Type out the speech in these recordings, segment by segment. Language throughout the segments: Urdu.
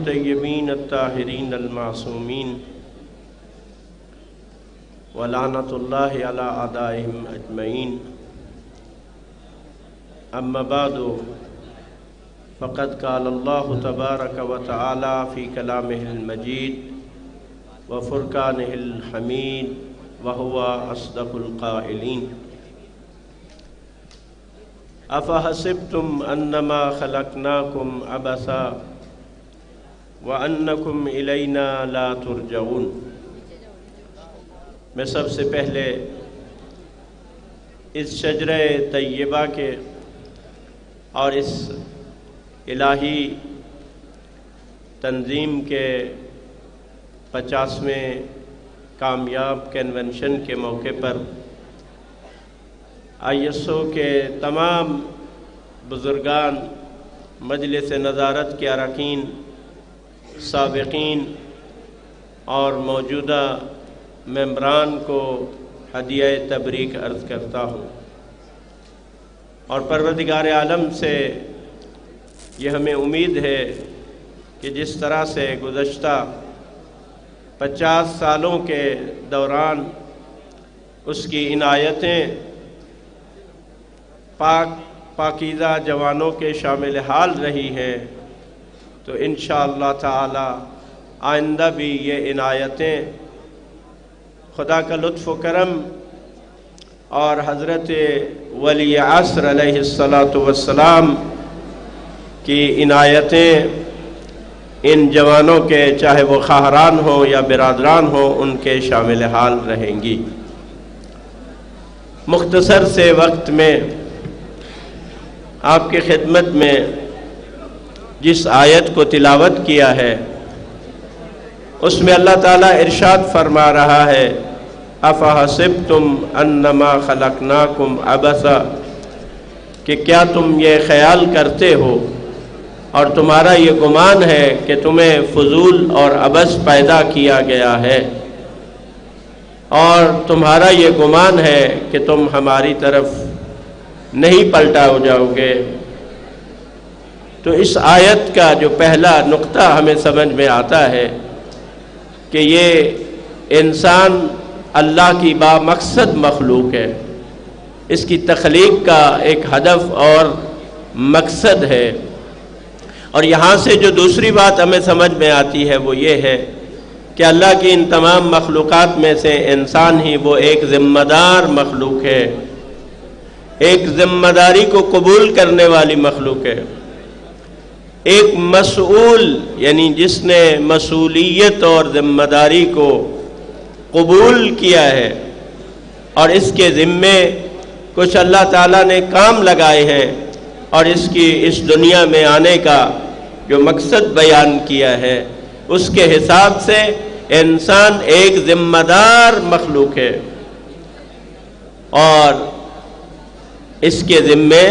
الطیبین الطاہرین المعصومین ولعنۃ اللہ علی اعدائہم اجمعین اما بعد فقد قال اللہ تبارک و تعالی فی کلامہ المجید وفرقانہ الحمید وہو اصدق القائلین افحسبتم انما خلقناکم عبثا وانکم الینا لا ترجعون۔ میں سب سے پہلے اس شجرہ طیبہ کے اور اس الہی تنظیم کے 50ویں کامیاب کنونشن کے موقع پر ISO کے تمام بزرگان، مجلس نظارت کے اراکین، سابقین اور موجودہ ممبران کو ہدیہ تبریک عرض کرتا ہوں، اور پروردگار عالم سے یہ ہمیں امید ہے کہ جس طرح سے گزشتہ 50 سالوں کے دوران اس کی عنایتیں پاکیزہ جوانوں کے شامل حال رہی ہیں، تو انشاءاللہ تعالی آئندہ بھی یہ عنایتیں خدا کا لطف و کرم اور حضرت ولی عصر علیہ السلام کی عنایتیں ان جوانوں کے، چاہے وہ خواہران ہوں یا برادران ہوں، ان کے شامل حال رہیں گی۔ مختصر سے وقت میں آپ کی خدمت میں جس آیت کو تلاوت کیا ہے اس میں اللہ تعالیٰ ارشاد فرما رہا ہے افحسبتم انما خلقناکم عبثا، کہ کیا تم یہ خیال کرتے ہو اور تمہارا یہ گمان ہے کہ تمہیں فضول اور عبث پیدا کیا گیا ہے، اور تمہارا یہ گمان ہے کہ تم ہماری طرف نہیں پلٹا ہو جاؤ گے۔ تو اس آیت کا جو پہلا نقطہ ہمیں سمجھ میں آتا ہے کہ یہ انسان اللہ کی بامقصد مخلوق ہے، اس کی تخلیق کا ایک ہدف اور مقصد ہے۔ اور یہاں سے جو دوسری بات ہمیں سمجھ میں آتی ہے وہ یہ ہے کہ اللہ کی ان تمام مخلوقات میں سے انسان ہی وہ ایک ذمہ دار مخلوق ہے، ایک ذمہ داری کو قبول کرنے والی مخلوق ہے، ایک مسئول، یعنی جس نے مسئولیت اور ذمہ داری کو قبول کیا ہے اور اس کے ذمے کچھ اللہ تعالیٰ نے کام لگائے ہیں اور اس دنیا میں آنے کا جو مقصد بیان کیا ہے، اس کے حساب سے انسان ایک ذمہ دار مخلوق ہے اور اس کے ذمے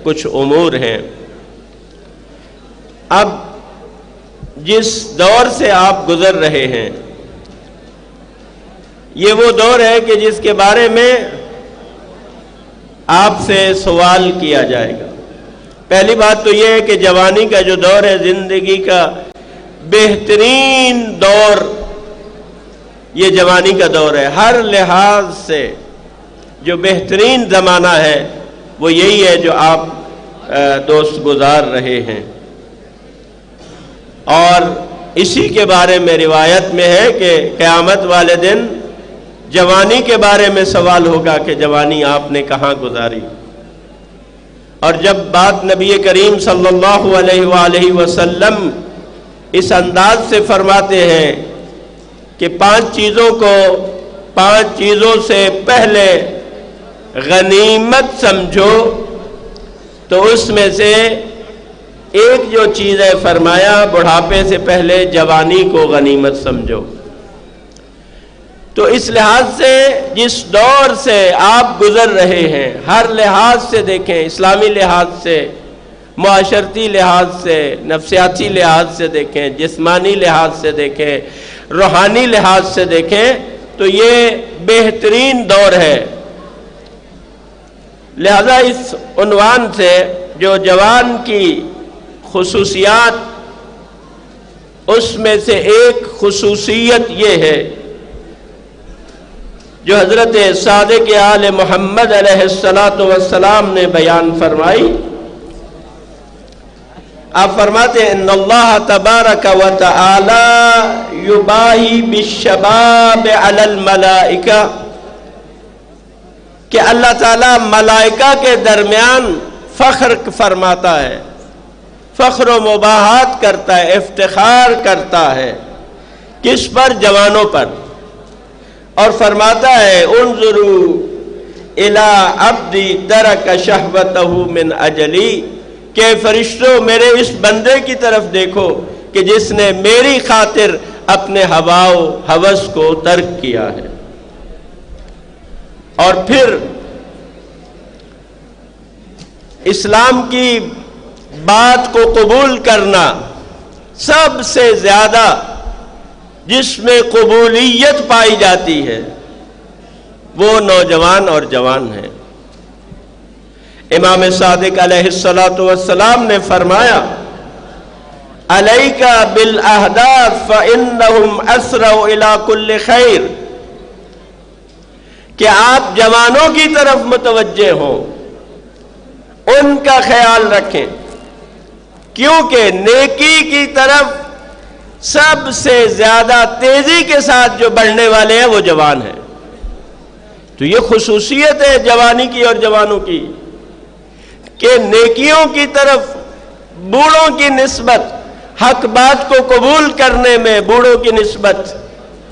کچھ امور ہیں۔ اب جس دور سے آپ گزر رہے ہیں یہ وہ دور ہے کہ جس کے بارے میں آپ سے سوال کیا جائے گا۔ پہلی بات تو یہ ہے کہ جوانی کا جو دور ہے، زندگی کا بہترین دور یہ جوانی کا دور ہے، ہر لحاظ سے جو بہترین زمانہ ہے وہ یہی ہے جو آپ دوست گزار رہے ہیں، اور اسی کے بارے میں روایت میں ہے کہ قیامت والے دن جوانی کے بارے میں سوال ہوگا کہ جوانی آپ نے کہاں گزاری۔ اور جب بات نبی کریم صلی اللہ علیہ وآلہ وسلم اس انداز سے فرماتے ہیں کہ 5 چیزوں سے پہلے غنیمت سمجھو، تو اس میں سے ایک جو چیز ہے فرمایا بڑھاپے سے پہلے جوانی کو غنیمت سمجھو۔ تو اس لحاظ سے جس دور سے آپ گزر رہے ہیں، ہر لحاظ سے دیکھیں، اسلامی لحاظ سے، معاشرتی لحاظ سے، نفسیاتی لحاظ سے دیکھیں، جسمانی لحاظ سے دیکھیں، روحانی لحاظ سے دیکھیں، تو یہ بہترین دور ہے۔ لہذا اس عنوان سے جو جوان کی خصوصیات اس میں سے ایک خصوصیت یہ ہے جو حضرت صادق آل محمد علیہ السلام نے بیان فرمائی. آپ فرماتے ہیں ان اللہ تبارک و تعالی یباہی بالشباب علی الملائکہ، کہ اللہ تعالیٰ ملائکہ کے درمیان فخر فرماتا ہے، فخر و مباحات کرتا ہے، افتخار کرتا ہے. کس پر؟ جوانوں پر. اور فرماتا ہے انظروا الی عبدی ترک شہوتہ من اجلی، کہ فرشتوں میرے اس بندے کی طرف دیکھو کہ جس نے میری خاطر اپنے ہوا و ہوس کو ترک کیا ہے. اور پھر اسلام کی بات کو قبول کرنا، سب سے زیادہ جس میں قبولیت پائی جاتی ہے وہ نوجوان اور جوان ہیں. امام صادق علیہ السلام نے فرمایا علیک بالاحداث فانہم اسرع الی کل خیر، کہ آپ جوانوں کی طرف متوجہ ہوں، ان کا خیال رکھیں، کیونکہ نیکی کی طرف سب سے زیادہ تیزی کے ساتھ جو بڑھنے والے ہیں وہ جوان ہیں. تو یہ خصوصیت ہے جوانی کی اور جوانوں کی کہ نیکیوں کی طرف بوڑھوں کی نسبت، حق بات کو قبول کرنے میں بوڑھوں کی نسبت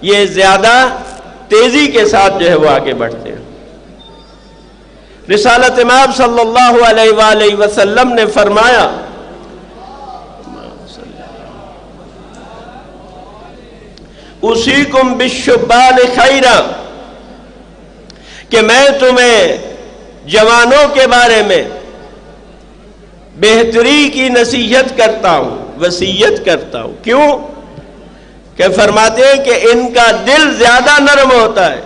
یہ زیادہ تیزی کے ساتھ جو ہے وہ آگے بڑھتے ہیں. رسالت امام صلی اللہ علیہ وآلہ وسلم نے فرمایا اُوصِیکُم بالشُّبَّانِ خَیْرًا، کہ میں تمہیں جوانوں کے بارے میں بہتری کی نصیحت کرتا ہوں، وصیت کرتا ہوں. کیوں؟ کہ فرماتے ہیں کہ ان کا دل زیادہ نرم ہوتا ہے.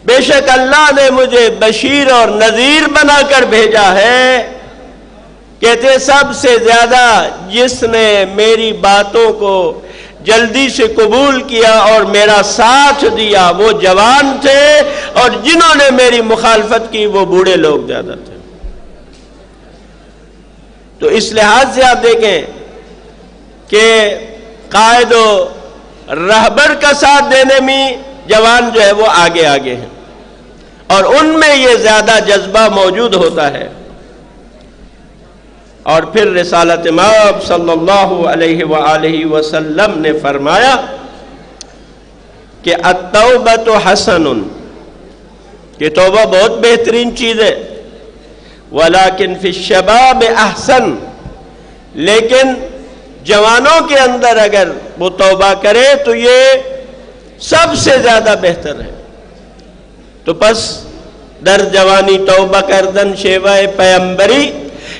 بے شک اللہ نے مجھے بشیر اور نذیر بنا کر بھیجا ہے. کہتے سب سے زیادہ جس نے میری باتوں کو جلدی سے قبول کیا اور میرا ساتھ دیا وہ جوان تھے، اور جنہوں نے میری مخالفت کی وہ بوڑھے لوگ زیادہ تھے. تو اس لحاظ سے آپ دیکھیں کہ قائد و رہبر کا ساتھ دینے میں جوان جو ہے وہ آگے آگے ہیں، اور ان میں یہ زیادہ جذبہ موجود ہوتا ہے. اور پھر رسالت مآب صلی اللہ علیہ وآلہ وسلم نے فرمایا کہ التوبۃ حسن، کہ توبہ بہت بہترین چیز ہے، ولیکن فی الشباب احسن، لیکن جوانوں کے اندر اگر وہ توبہ کرے تو یہ سب سے زیادہ بہتر ہے. تو پس در جوانی توبہ کردن شیوہ پیمبری،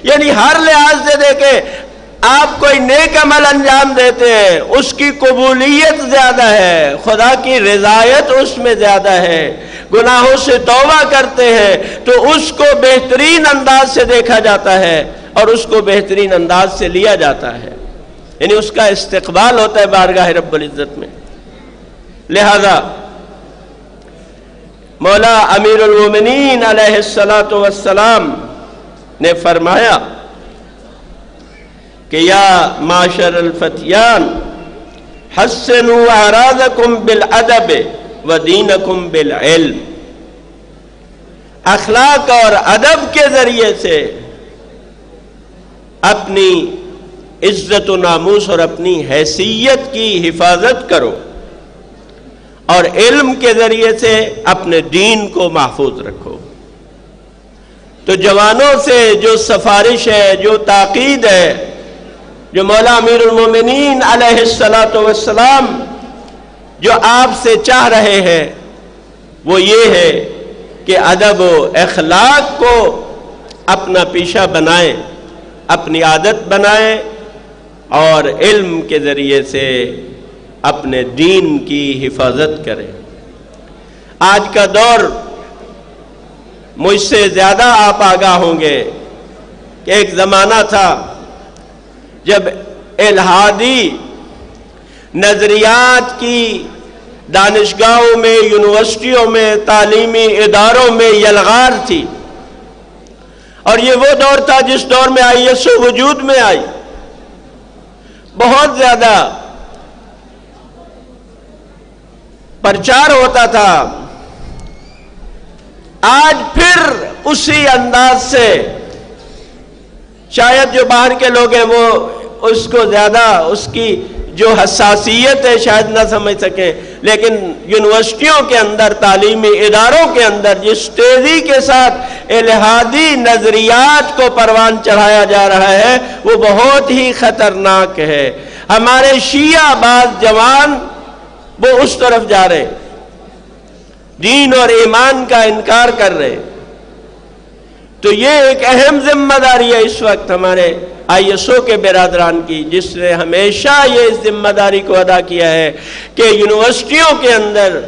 یعنی ہر لحاظ سے دیکھیں آپ کوئی نیک عمل انجام دیتے ہیں اس کی قبولیت زیادہ ہے، خدا کی رضایت اس میں زیادہ ہے. گناہوں سے توبہ کرتے ہیں تو اس کو بہترین انداز سے دیکھا جاتا ہے اور اس کو بہترین انداز سے لیا جاتا ہے، یعنی اس کا استقبال ہوتا ہے بارگاہ رب العزت میں. لہذا مولا امیر المومنین علیہ السلام نے فرمایا کہ یا معاشر الفتیان حسنوا اعراضکم بالادب ودینکم بالعلم، اخلاق اور ادب کے ذریعے سے اپنی عزت و ناموس اور اپنی حیثیت کی حفاظت کرو، اور علم کے ذریعے سے اپنے دین کو محفوظ رکھو. تو جوانوں سے جو سفارش ہے، جو تاکید ہے، جو مولا امیر المومنین علیہ السلام جو آپ سے چاہ رہے ہیں وہ یہ ہے کہ ادب و اخلاق کو اپنا پیشہ بنائیں، اپنی عادت بنائیں، اور علم کے ذریعے سے اپنے دین کی حفاظت کریں. آج کا دور مجھ سے زیادہ آپ آگاہ ہوں گے کہ ایک زمانہ تھا جب الہادی نظریات کی دانشگاہوں میں، یونیورسٹیوں میں، تعلیمی اداروں میں یلغار تھی، اور یہ وہ دور تھا جس دور میں ISO وجود میں آئی، بہت زیادہ پرچار ہوتا تھا۔ آج پھر اسی انداز سے شاید جو باہر کے لوگ ہیں وہ اس کو زیادہ، اس کی جو حساسیت ہے شاید نہ سمجھ سکیں، لیکن یونیورسٹیوں کے اندر، تعلیمی اداروں کے اندر جس تیزی کے ساتھ الہادی نظریات کو پروان چڑھایا جا رہا ہے وہ بہت ہی خطرناک ہے۔ ہمارے شیعہ باز جوان وہ اس طرف جا رہے، دین اور ایمان کا انکار کر رہے۔ تو یہ ایک اہم ذمہ داری ہے اس وقت ہمارے ISO کے برادران کی، جس نے ہمیشہ یہ ذمہ داری کو ادا کیا ہے کہ یونیورسٹیوں کے اندر،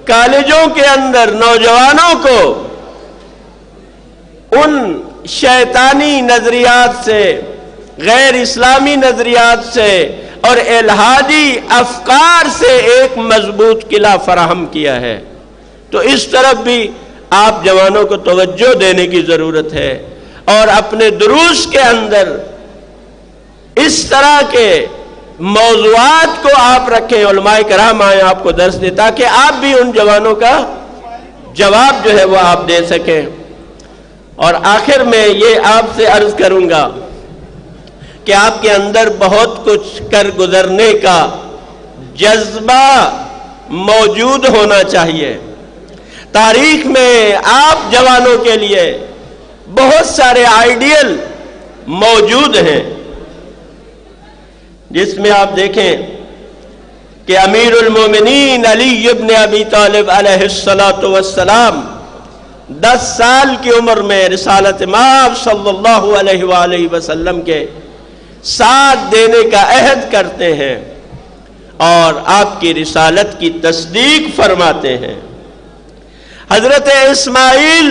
کالجوں کے اندر نوجوانوں کو ان شیطانی نظریات سے، غیر اسلامی نظریات سے اور الہادی افکار سے ایک مضبوط قلعہ فراہم کیا ہے۔ تو اس طرف بھی آپ جوانوں کو توجہ دینے کی ضرورت ہے، اور اپنے دروس کے اندر اس طرح کے موضوعات کو آپ رکھیں، علماء کرام آئیں آپ کو درس دیں، تاکہ آپ بھی ان جوانوں کا جواب جو ہے وہ آپ دے سکیں۔ اور آخر میں یہ آپ سے عرض کروں گا کہ آپ کے اندر بہت کچھ کر گزرنے کا جذبہ موجود ہونا چاہیے۔ تاریخ میں آپ جوانوں کے لیے بہت سارے آئیڈیل موجود ہیں، جس میں آپ دیکھیں کہ امیر المومنین علی ابن ابی طالب علیہ السلام 10 سال کی عمر میں رسالت مآب صلی اللہ علیہ وآلہ وسلم کے ساتھ دینے کا عہد کرتے ہیں اور آپ کی رسالت کی تصدیق فرماتے ہیں۔ حضرت اسماعیل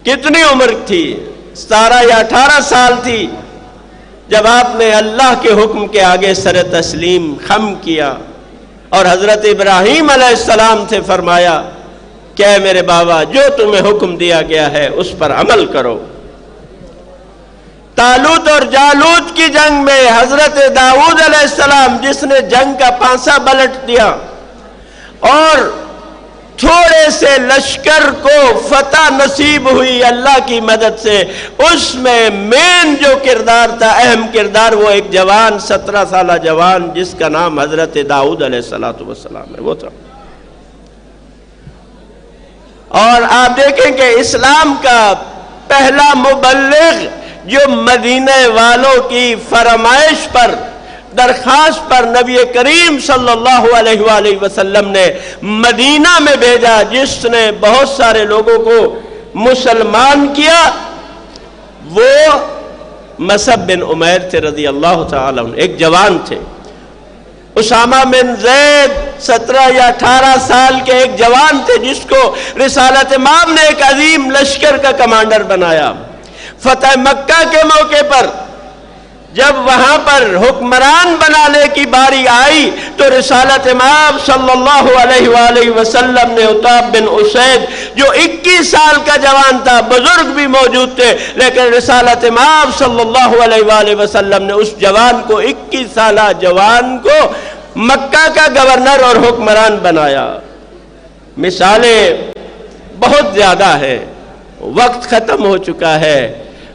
کتنی عمر تھی؟ 17 یا 18 سال تھی جب آپ نے اللہ کے حکم کے آگے سر تسلیم خم کیا، اور حضرت ابراہیم علیہ السلام سے فرمایا کہ اے میرے بابا، جو تمہیں حکم دیا گیا ہے اس پر عمل کرو۔ طالوت اور جالوت کی جنگ میں حضرت داؤد علیہ السلام، جس نے جنگ کا پانسا پلٹ دیا اور تھوڑے سے لشکر کو فتح نصیب ہوئی اللہ کی مدد سے، اس میں مین جو کردار تھا، اہم کردار، وہ ایک جوان، 17 سالہ جوان جس کا نام حضرت داؤد علیہ السلام ہے، وہ تھا۔ اور آپ دیکھیں کہ اسلام کا پہلا مبلغ جو مدینہ والوں کی فرمائش پر، درخواست پر نبی کریم صلی اللہ علیہ وآلہ وسلم نے مدینہ میں بھیجا، جس نے بہت سارے لوگوں کو مسلمان کیا، وہ مصعب بن عمیر تھے رضی اللہ تعالیٰ عنہ، ایک جوان تھے۔ اسامہ بن زید 17 یا 18 سال کے ایک جوان تھے، جس کو رسالت مآب نے ایک عظیم لشکر کا کمانڈر بنایا۔ فتح مکہ کے موقع پر جب وہاں پر حکمران بنانے کی باری آئی تو رسالت مآب صلی اللہ علیہ وآلہ وسلم نے عتاب بن اسید، جو 21 سال کا جوان تھا، بزرگ بھی موجود تھے، لیکن رسالت مآب صلی اللہ علیہ وآلہ وسلم نے اس جوان کو، 21 سالہ جوان کو مکہ کا گورنر اور حکمران بنایا۔ مثالیں بہت زیادہ ہیں، وقت ختم ہو چکا ہے۔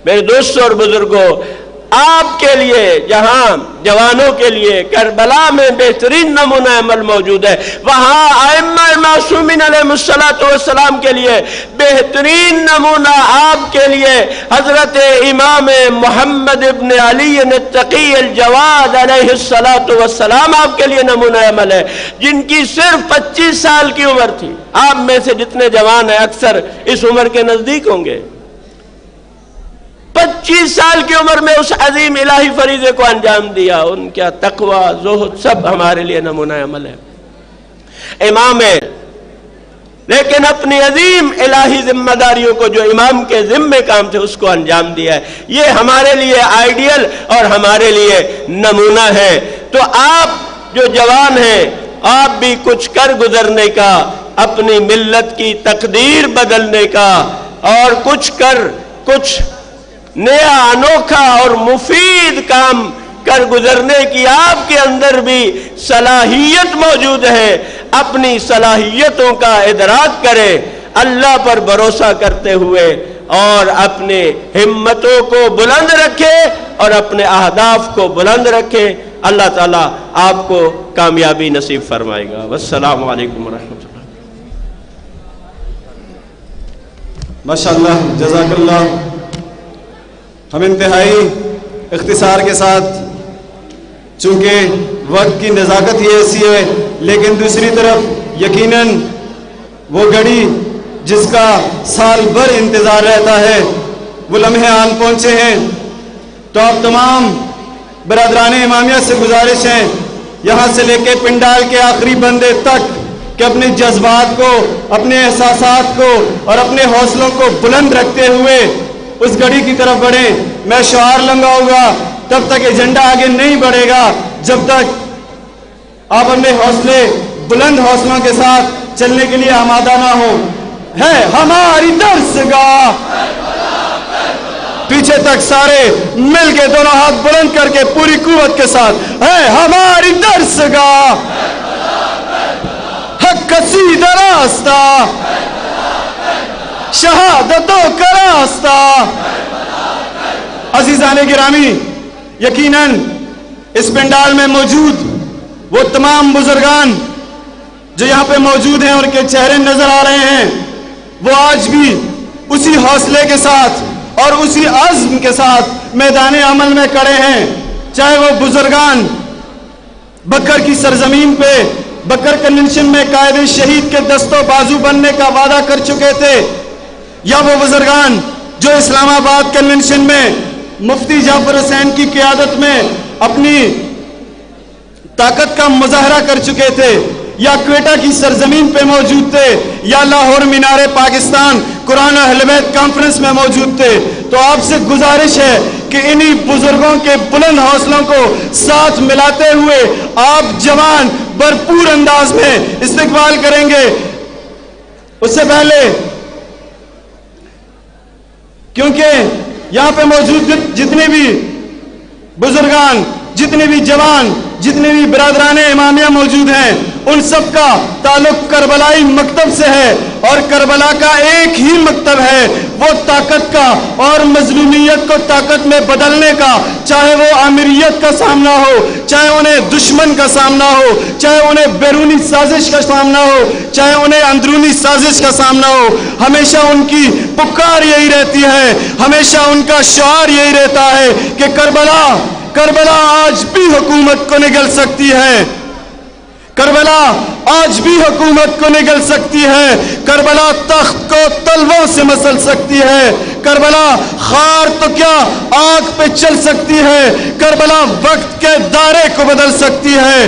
میرے دوستوں اور بزرگوں، آپ کے لیے، جہاں جوانوں کے لیے کربلا میں بہترین نمونہ عمل موجود ہے، وہاں ائمہ معصومین علیہ السلام کے لیے بہترین نمونہ آپ کے لیے حضرت امام محمد ابن علی التقی الجواد علیہ السلام آپ کے لیے نمونہ عمل ہے، جن کی صرف 25 سال کی عمر تھی۔ آپ میں سے جتنے جوان ہیں اکثر اس عمر کے نزدیک ہوں گے۔ 25 سال کی عمر میں اس عظیم الہی فریضے کو انجام دیا۔ ان کا تقوی، زہد، سب ہمارے لیے نمونہ عمل ہے۔ امام ہے، لیکن اپنی عظیم الہی ذمہ داریوں کو جو امام کے ذمے کام تھے اس کو انجام دیا ہے۔ یہ ہمارے لیے آئیڈیل اور ہمارے لیے نمونہ ہے۔ تو آپ جو جوان ہیں آپ بھی کچھ کر گزرنے کا، اپنی ملت کی تقدیر بدلنے کا، اور کچھ نیا انوکھا اور مفید کام کر گزرنے کی آپ کے اندر بھی صلاحیت موجود ہے۔ اپنی صلاحیتوں کا ادراک کرے، اللہ پر بھروسہ کرتے ہوئے، اور اپنے ہمتوں کو بلند رکھے اور اپنے اہداف کو بلند رکھے۔ اللہ تعالیٰ آپ کو کامیابی نصیب فرمائے گا۔ والسلام علیکم ورحمۃ اللہ۔ ماشاءاللہ، جزاک اللہ۔ ہم انتہائی اختصار کے ساتھ، چونکہ وقت کی نزاکت یہ ایسی ہے، لیکن دوسری طرف یقیناً وہ گھڑی جس کا سال بھر انتظار رہتا ہے وہ لمحے آن پہنچے ہیں۔ تو آپ تمام برادران امامیہ سے گزارش ہے، یہاں سے لے کے پنڈال کے آخری بندے تک، کہ اپنے جذبات کو، اپنے احساسات کو اور اپنے حوصلوں کو بلند رکھتے ہوئے اس گھڑی کی طرف بڑھیں۔ میں شعار لگاؤں گا، تب تک ایجنڈا آگے نہیں بڑھے گا جب تک آپ اپنے حوصلے، بلند حوصلوں کے ساتھ چلنے کے لیے آمادہ نہ ہو۔ ہے ہماری درسگاہ، پیچھے تک سارے مل کے دونوں ہاتھ بلند کر کے پوری قوت کے ساتھ، ہے ہماری درسگاہ، حق کا سیدھا راستہ، شہادتوں کا راستہ۔ عزیزان گرامی، یقیناً اس پنڈال میں موجود وہ تمام بزرگان جو یہاں پہ موجود ہیں، ان کے چہرے نظر آ رہے ہیں، وہ آج بھی اسی حوصلے کے ساتھ اور اسی عزم کے ساتھ میدان عمل میں کھڑے ہیں۔ چاہے وہ بزرگان بکر کی سرزمین پہ بکر کنونشن میں قائد شہید کے دستوں بازو بننے کا وعدہ کر چکے تھے، یا وہ بزرگان جو اسلام آباد کنونشن میں مفتی جعفر حسین کی قیادت میں اپنی طاقت کا مظاہرہ کر چکے تھے، یا کوئٹہ کی سرزمین پہ موجود تھے، یا لاہور مینار پاکستان قرآن اہل بیت کانفرنس میں موجود تھے۔ تو آپ سے گزارش ہے کہ انہی بزرگوں کے بلند حوصلوں کو ساتھ ملاتے ہوئے آپ جوان بھرپور انداز میں استقبال کریں گے۔ اس سے پہلے، کیونکہ یہاں پہ موجود جتنے بھی بزرگان، جتنے بھی جوان، جتنے بھی برادران امامیہ موجود ہیں، ان سب کا تعلق کربلائی مکتب سے ہے، اور کربلا کا ایک ہی مکتب ہے، وہ طاقت کا اور مظلومیت کو طاقت میں بدلنے کا۔ چاہے وہ آمریت کا سامنا ہو، چاہے انہیں دشمن کا سامنا ہو، چاہے انہیں بیرونی سازش کا سامنا ہو، چاہے انہیں اندرونی سازش کا سامنا ہو، ہمیشہ ان کی پکار یہی رہتی ہے، ہمیشہ ان کا شعار یہی رہتا ہے کہ کربلا آج بھی حکومت کو نگل سکتی ہے، کربلا آج بھی حکومت کو نگل سکتی ہے، کربلا تخت کو تلووں سے مسل سکتی ہے، کربلا خار تو کیا آگ پہ چل سکتی ہے، کربلا وقت کے دائرے کو بدل سکتی ہے۔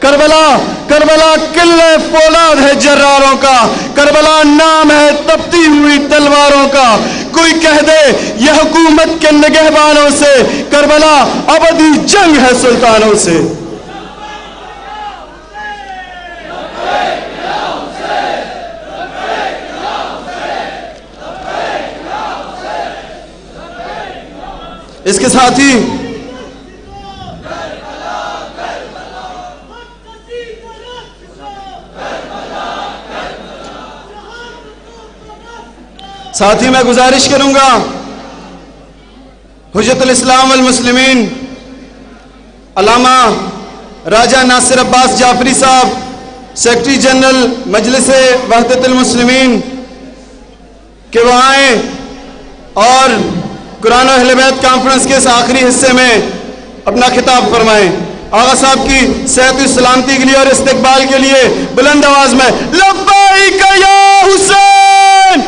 کربلا قلعہ فولاد ہے جراروں کا، کربلا نام ہے تپتی ہوئی تلواروں کا۔ کوئی کہہ دے یہ حکومت کے نگہبانوں سے، کربلا ابدی جنگ ہے سلطانوں سے۔ اس کے ساتھ ہی میں گزارش کروں گا، حجت الاسلام والمسلمین علامہ راجہ ناصر عباس جعفری صاحب، سیکرٹری جنرل مجلس وحدت المسلمین، کہ وہ آئیں اور قرآن و اہل بیت کانفرنس کے اس آخری حصے میں اپنا خطاب فرمائیں۔ آغا صاحب کی صحت و سلامتی کے لیے اور استقبال کے لیے بلند آواز میں لبیک یا حسین۔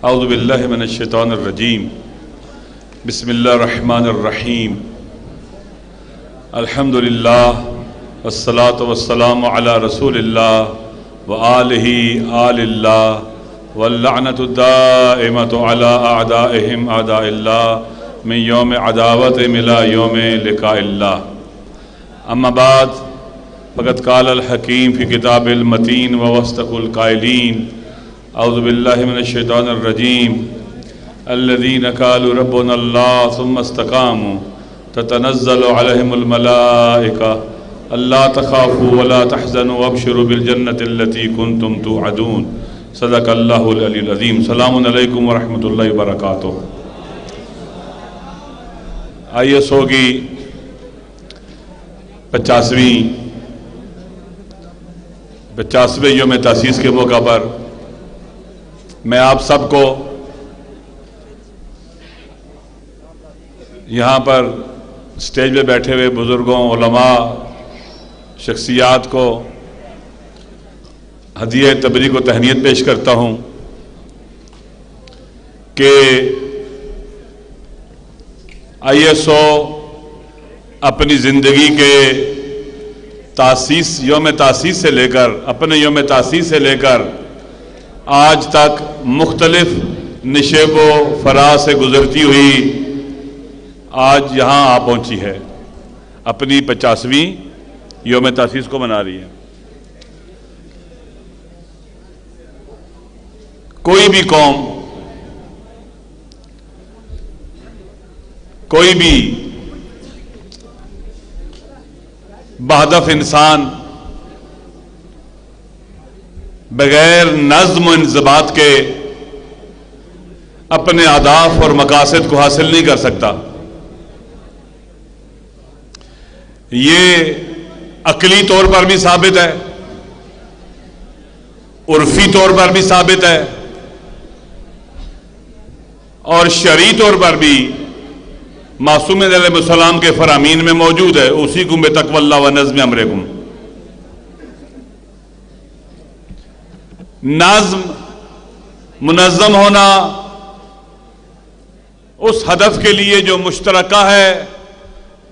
اعوذ باللہ من الشیطان الرجیم بسم اللہ الرحمن الرحیم الحمد للہ والصلاة والسلام علی رسول اللہ وآلہ آل اللہ واللعنۃ الدائمۃ علی اعدائہم اعداء اللہ من یوم عداوتہم الی یوم لقاء اللہ اما بعد فقد قال الحکیم فی کتاب المتین ووصدق القائلین اعوذ باللہ من الشیطان الرجیم الذین قالوا ربنا اللہ ثم استقاموا تتنزل علیہم الملائکہ الا تخافوا ولا تحزنوا وابشروا بالجنة التي كنتم توعدون صدق اللہ العلی العظیم. سلام علیکم ورحمۃ اللہ وبرکاتہ. ISO کی 50ویں یوم تاسیس کے موقع پر میں آپ سب کو یہاں پر اسٹیج پہ بیٹھے ہوئے بزرگوں، علماء، شخصیات کو ہدیہ تبریک و تہنیت پیش کرتا ہوں کہ ISO اپنی زندگی کے یوم تاسیس سے لے کر اپنے یوم تاسیس سے لے کر آج تک مختلف نشیب و فراز سے گزرتی ہوئی آج یہاں آ پہنچی ہے، اپنی 50ویں یوم تاسیس کو منا رہی ہے. کوئی بھی قوم، کوئی بھی بہدف انسان بغیر نظم و انضباط کے اپنے اہداف اور مقاصد کو حاصل نہیں کر سکتا. یہ عقلی طور پر بھی ثابت ہے، عرفی طور پر بھی ثابت ہے اور شرعی طور پر بھی معصوم علیہ السلام کے فرامین میں موجود ہے. اوصیکم بتقوی اللہ و نظم امرکم. نظم، منظم ہونا اس ہدف کے لیے جو مشترکہ ہے،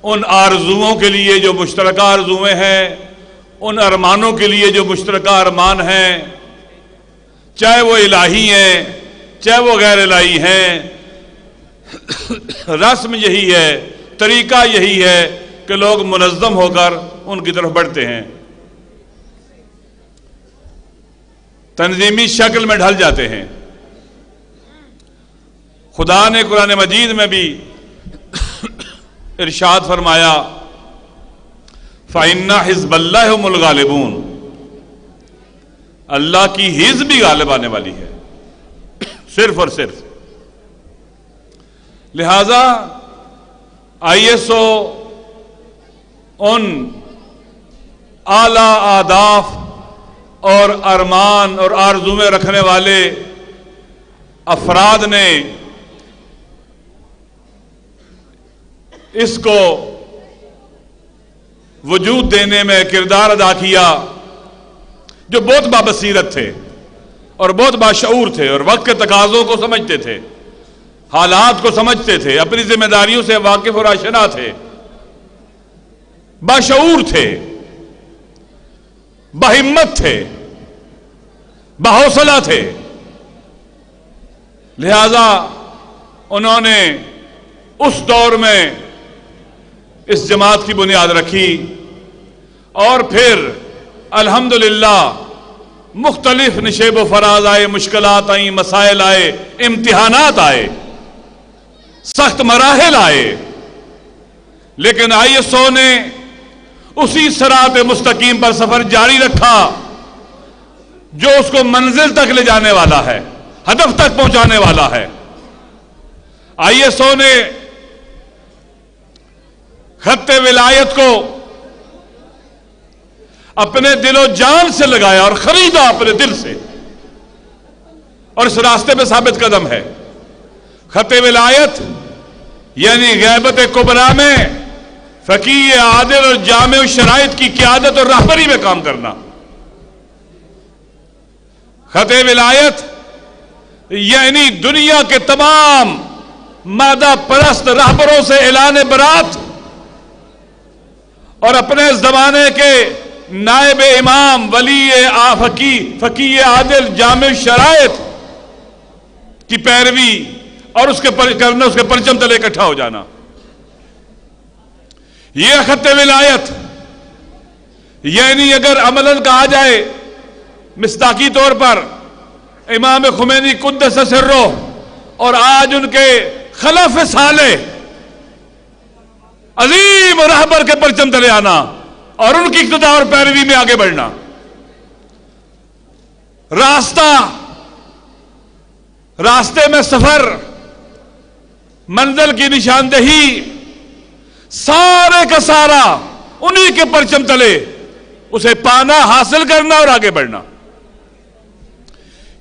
ان آرزوؤں کے لیے جو مشترکہ آرزویں ہیں، ان ارمانوں کے لیے جو مشترکہ ارمان ہیں، چاہے وہ الہی ہیں چاہے وہ غیر الہی ہیں، رسم یہی ہے، طریقہ یہی ہے کہ لوگ منظم ہو کر ان کی طرف بڑھتے ہیں، تنظیمی شکل میں ڈھل جاتے ہیں. خدا نے قرآن مجید میں بھی ارشاد فرمایا فَإِنَّ حِزْبَ اللَّهِ هُمُ الْغَالِبُونَ. اللہ کی حزب بھی غالب آنے والی ہے، صرف اور صرف. لہذا ISO ان اعلی اہداف اور ارمان اور آرزویں رکھنے والے افراد نے اس کو وجود دینے میں کردار ادا کیا، جو بہت بابصیرت تھے اور بہت باشعور تھے اور وقت کے تقاضوں کو سمجھتے تھے، حالات کو سمجھتے تھے، اپنی ذمہ داریوں سے واقف اور آشنا تھے، باشعور تھے، باہمت تھے، باحوصلہ تھے. لہذا انہوں نے اس دور میں اس جماعت کی بنیاد رکھی اور پھر الحمدللہ مختلف نشیب و فراز آئے، مشکلات آئیں، مسائل آئے، امتحانات آئے، سخت مراحل آئے، لیکن ISO نے اسی صراط مستقیم پر سفر جاری رکھا جو اس کو منزل تک لے جانے والا ہے، ہدف تک پہنچانے والا ہے. ISO نے خط ولایت کو اپنے دل و جان سے لگایا اور خریدا اپنے دل سے، اور اس راستے پہ ثابت قدم ہے. خط ولایت یعنی غیبت کبریٰ میں فقیہ عادل اور جامع شرائط کی قیادت اور رہبری میں کام کرنا. خط ولایت یعنی دنیا کے تمام مادہ پرست رہبروں سے اعلان برات اور اپنے زمانے کے نائب امام ولی فقیہ عادل جامع شرائط کی پیروی اور اس کے پرچم تلے اکٹھا ہو جانا. یہ خط ولایت یعنی اگر عملاً کہا جائے مصداقی طور پر امام خمینی قدس سرہ اور آج ان کے خلف صالح عظیم رہبر کے پرچم تلے آنا اور ان کی اقتداء اور پیروی میں آگے بڑھنا. راستے میں سفر، منزل کی نشاندہی، سارے کا سارا انہی کے پرچم تلے اسے پانا، حاصل کرنا اور آگے بڑھنا.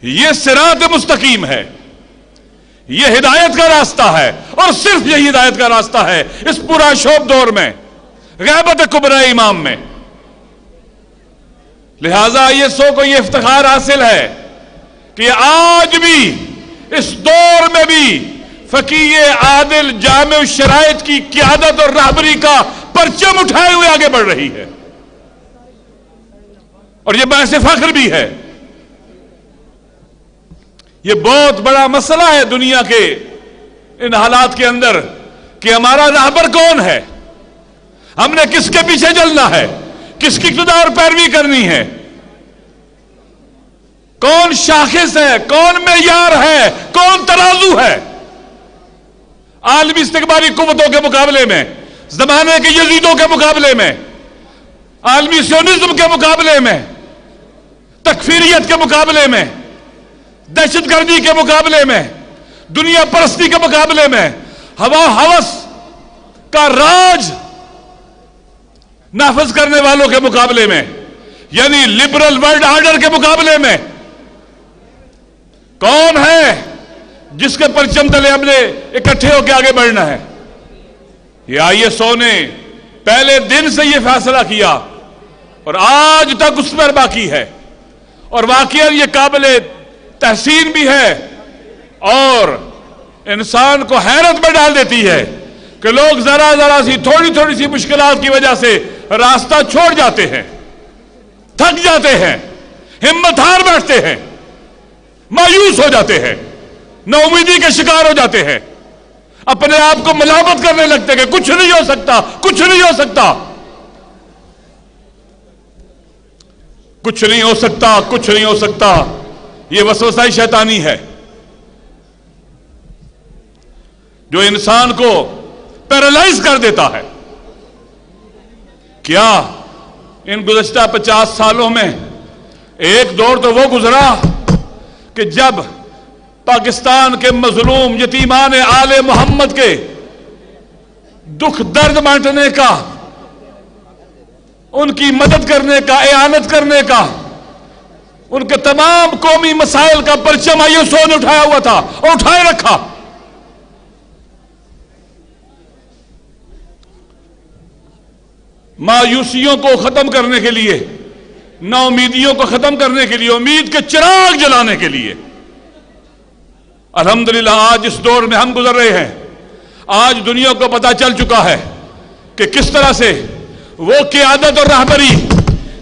یہ صراط مستقیم ہے، یہ ہدایت کا راستہ ہے اور صرف یہی ہدایت کا راستہ ہے اس پورا شوب دور میں، غیبت کبریٰ امام میں. لہذا یہ سو کو یہ افتخار حاصل ہے کہ آج بھی اس دور میں بھی فقیہ عادل جامع شرائط کی قیادت اور رہبری کا پرچم اٹھائے ہوئے آگے بڑھ رہی ہے، اور یہ باعث فخر بھی ہے. یہ بہت بڑا مسئلہ ہے دنیا کے ان حالات کے اندر کہ ہمارا رہبر کون ہے، ہم نے کس کے پیچھے چلنا ہے، کس کی اقتداء اور پیروی کرنی ہے، کون شاخص ہے، کون معیار ہے، کون ترازو ہے. عالمی استکباری قوتوں کے مقابلے میں، زمانے کے یزیدوں کے مقابلے میں، عالمی سیونزم کے مقابلے میں، تکفیریت کے مقابلے میں، دہشت گردی کے مقابلے میں، دنیا پرستی کے مقابلے میں، ہوا ہوس کا راج نافذ کرنے والوں کے مقابلے میں، یعنی لبرل ورلڈ آرڈر کے مقابلے میں کون ہے جس کے پرچم تلے ہم نے اکٹھے ہو کے آگے بڑھنا ہے؟ یہ ISO نے پہلے دن سے یہ فیصلہ کیا اور آج تک اس پر باقی ہے، اور واقعا یہ قابل تحسین بھی ہے اور انسان کو حیرت میں ڈال دیتی ہے کہ لوگ ذرا سی تھوڑی سی مشکلات کی وجہ سے راستہ چھوڑ جاتے ہیں، تھک جاتے ہیں، ہمت ہار بیٹھتے ہیں، مایوس ہو جاتے ہیں، نا امیدی کے شکار ہو جاتے ہیں، اپنے آپ کو ملامت کرنے لگتے کہ کچھ نہیں ہو سکتا، کچھ نہیں ہو سکتا، کچھ نہیں ہو سکتا، کچھ نہیں ہو سکتا. یہ وسوسہ شیطانی ہے جو انسان کو پیرالائز کر دیتا ہے. کیا ان گزشتہ 50 سالوں میں ایک دور تو وہ گزرا کہ جب پاکستان کے مظلوم یتیمان آل محمد کے دکھ درد بانٹنے کا، ان کی مدد کرنے کا، اعانت کرنے کا، ان کے تمام قومی مسائل کا پرچم ISO نے اٹھایا ہوا تھا اور اٹھائے رکھا. مایوسیوں کو ختم کرنے کے لیے، نا امیدیوں کو ختم کرنے کے لیے، امید کے چراغ جلانے کے لیے الحمدللہ آج اس دور میں ہم گزر رہے ہیں. آج دنیا کو پتا چل چکا ہے کہ کس طرح سے وہ قیادت اور رہبری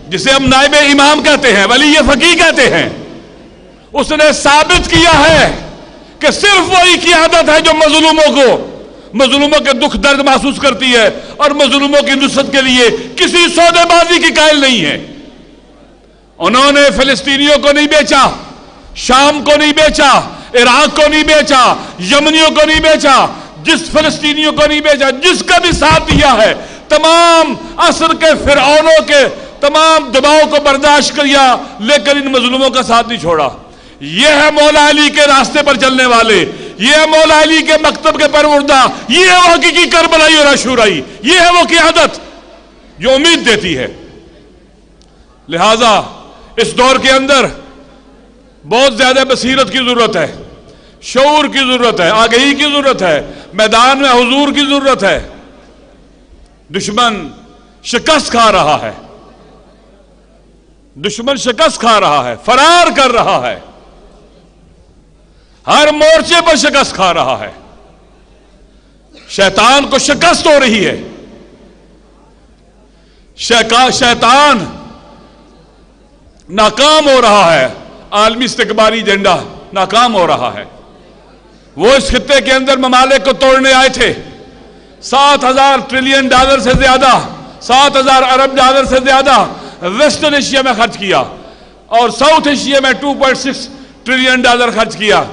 جسے ہم نائب امام کہتے ہیں، ولی فقیہ کہتے ہیں، اس نے ثابت کیا ہے کہ صرف وہی قیادت ہے جو مظلوموں کے دکھ درد محسوس کرتی ہے اور مظلوموں کی نصرت کے لیے کسی سودے بازی کی قائل نہیں ہے. انہوں نے فلسطینیوں کو نہیں بیچا، شام کو نہیں بیچا، عراق کو نہیں بیچا، یمنیوں کو نہیں بیچا، جس فلسطینیوں کو نہیں بیچا، جس کا بھی ساتھ دیا ہے، تمام عصر کے فرعونوں کے تمام دباؤ کو برداشت کیا لیکن ان مظلوموں کا ساتھ نہیں چھوڑا. یہ ہے مولا علی کے راستے پر چلنے والے، یہ ہے مولا علی کے مکتب کے پروردہ، یہ ہے وہ حقیقی کربلائی اور عاشورائی، یہ ہے وہ قیادت جو امید دیتی ہے. لہذا اس دور کے اندر بہت زیادہ بصیرت کی ضرورت ہے، شعور کی ضرورت ہے، آگہی کی ضرورت ہے، میدان میں حضور کی ضرورت ہے. دشمن شکست کھا رہا ہے، دشمن شکست کھا رہا ہے، فرار کر رہا ہے. ہر مورچے پر شکست کھا رہا ہے، شیطان کو شکست ہو رہی ہے، شیطان ناکام ہو رہا ہے، عالمی استکباری ایجنڈا ناکام ہو رہا ہے۔ وہ اس خطے کے اندر ممالک کو توڑنے آئے تھے، 7,000 ٹریلین ڈالر سے زیادہ، 7,000 ارب ڈالر سے زیادہ ویسٹرن ایشیا میں خرچ کیا اور ساؤتھ ایشیا میں 2.6 ٹریلین ڈالر خرچ کیا،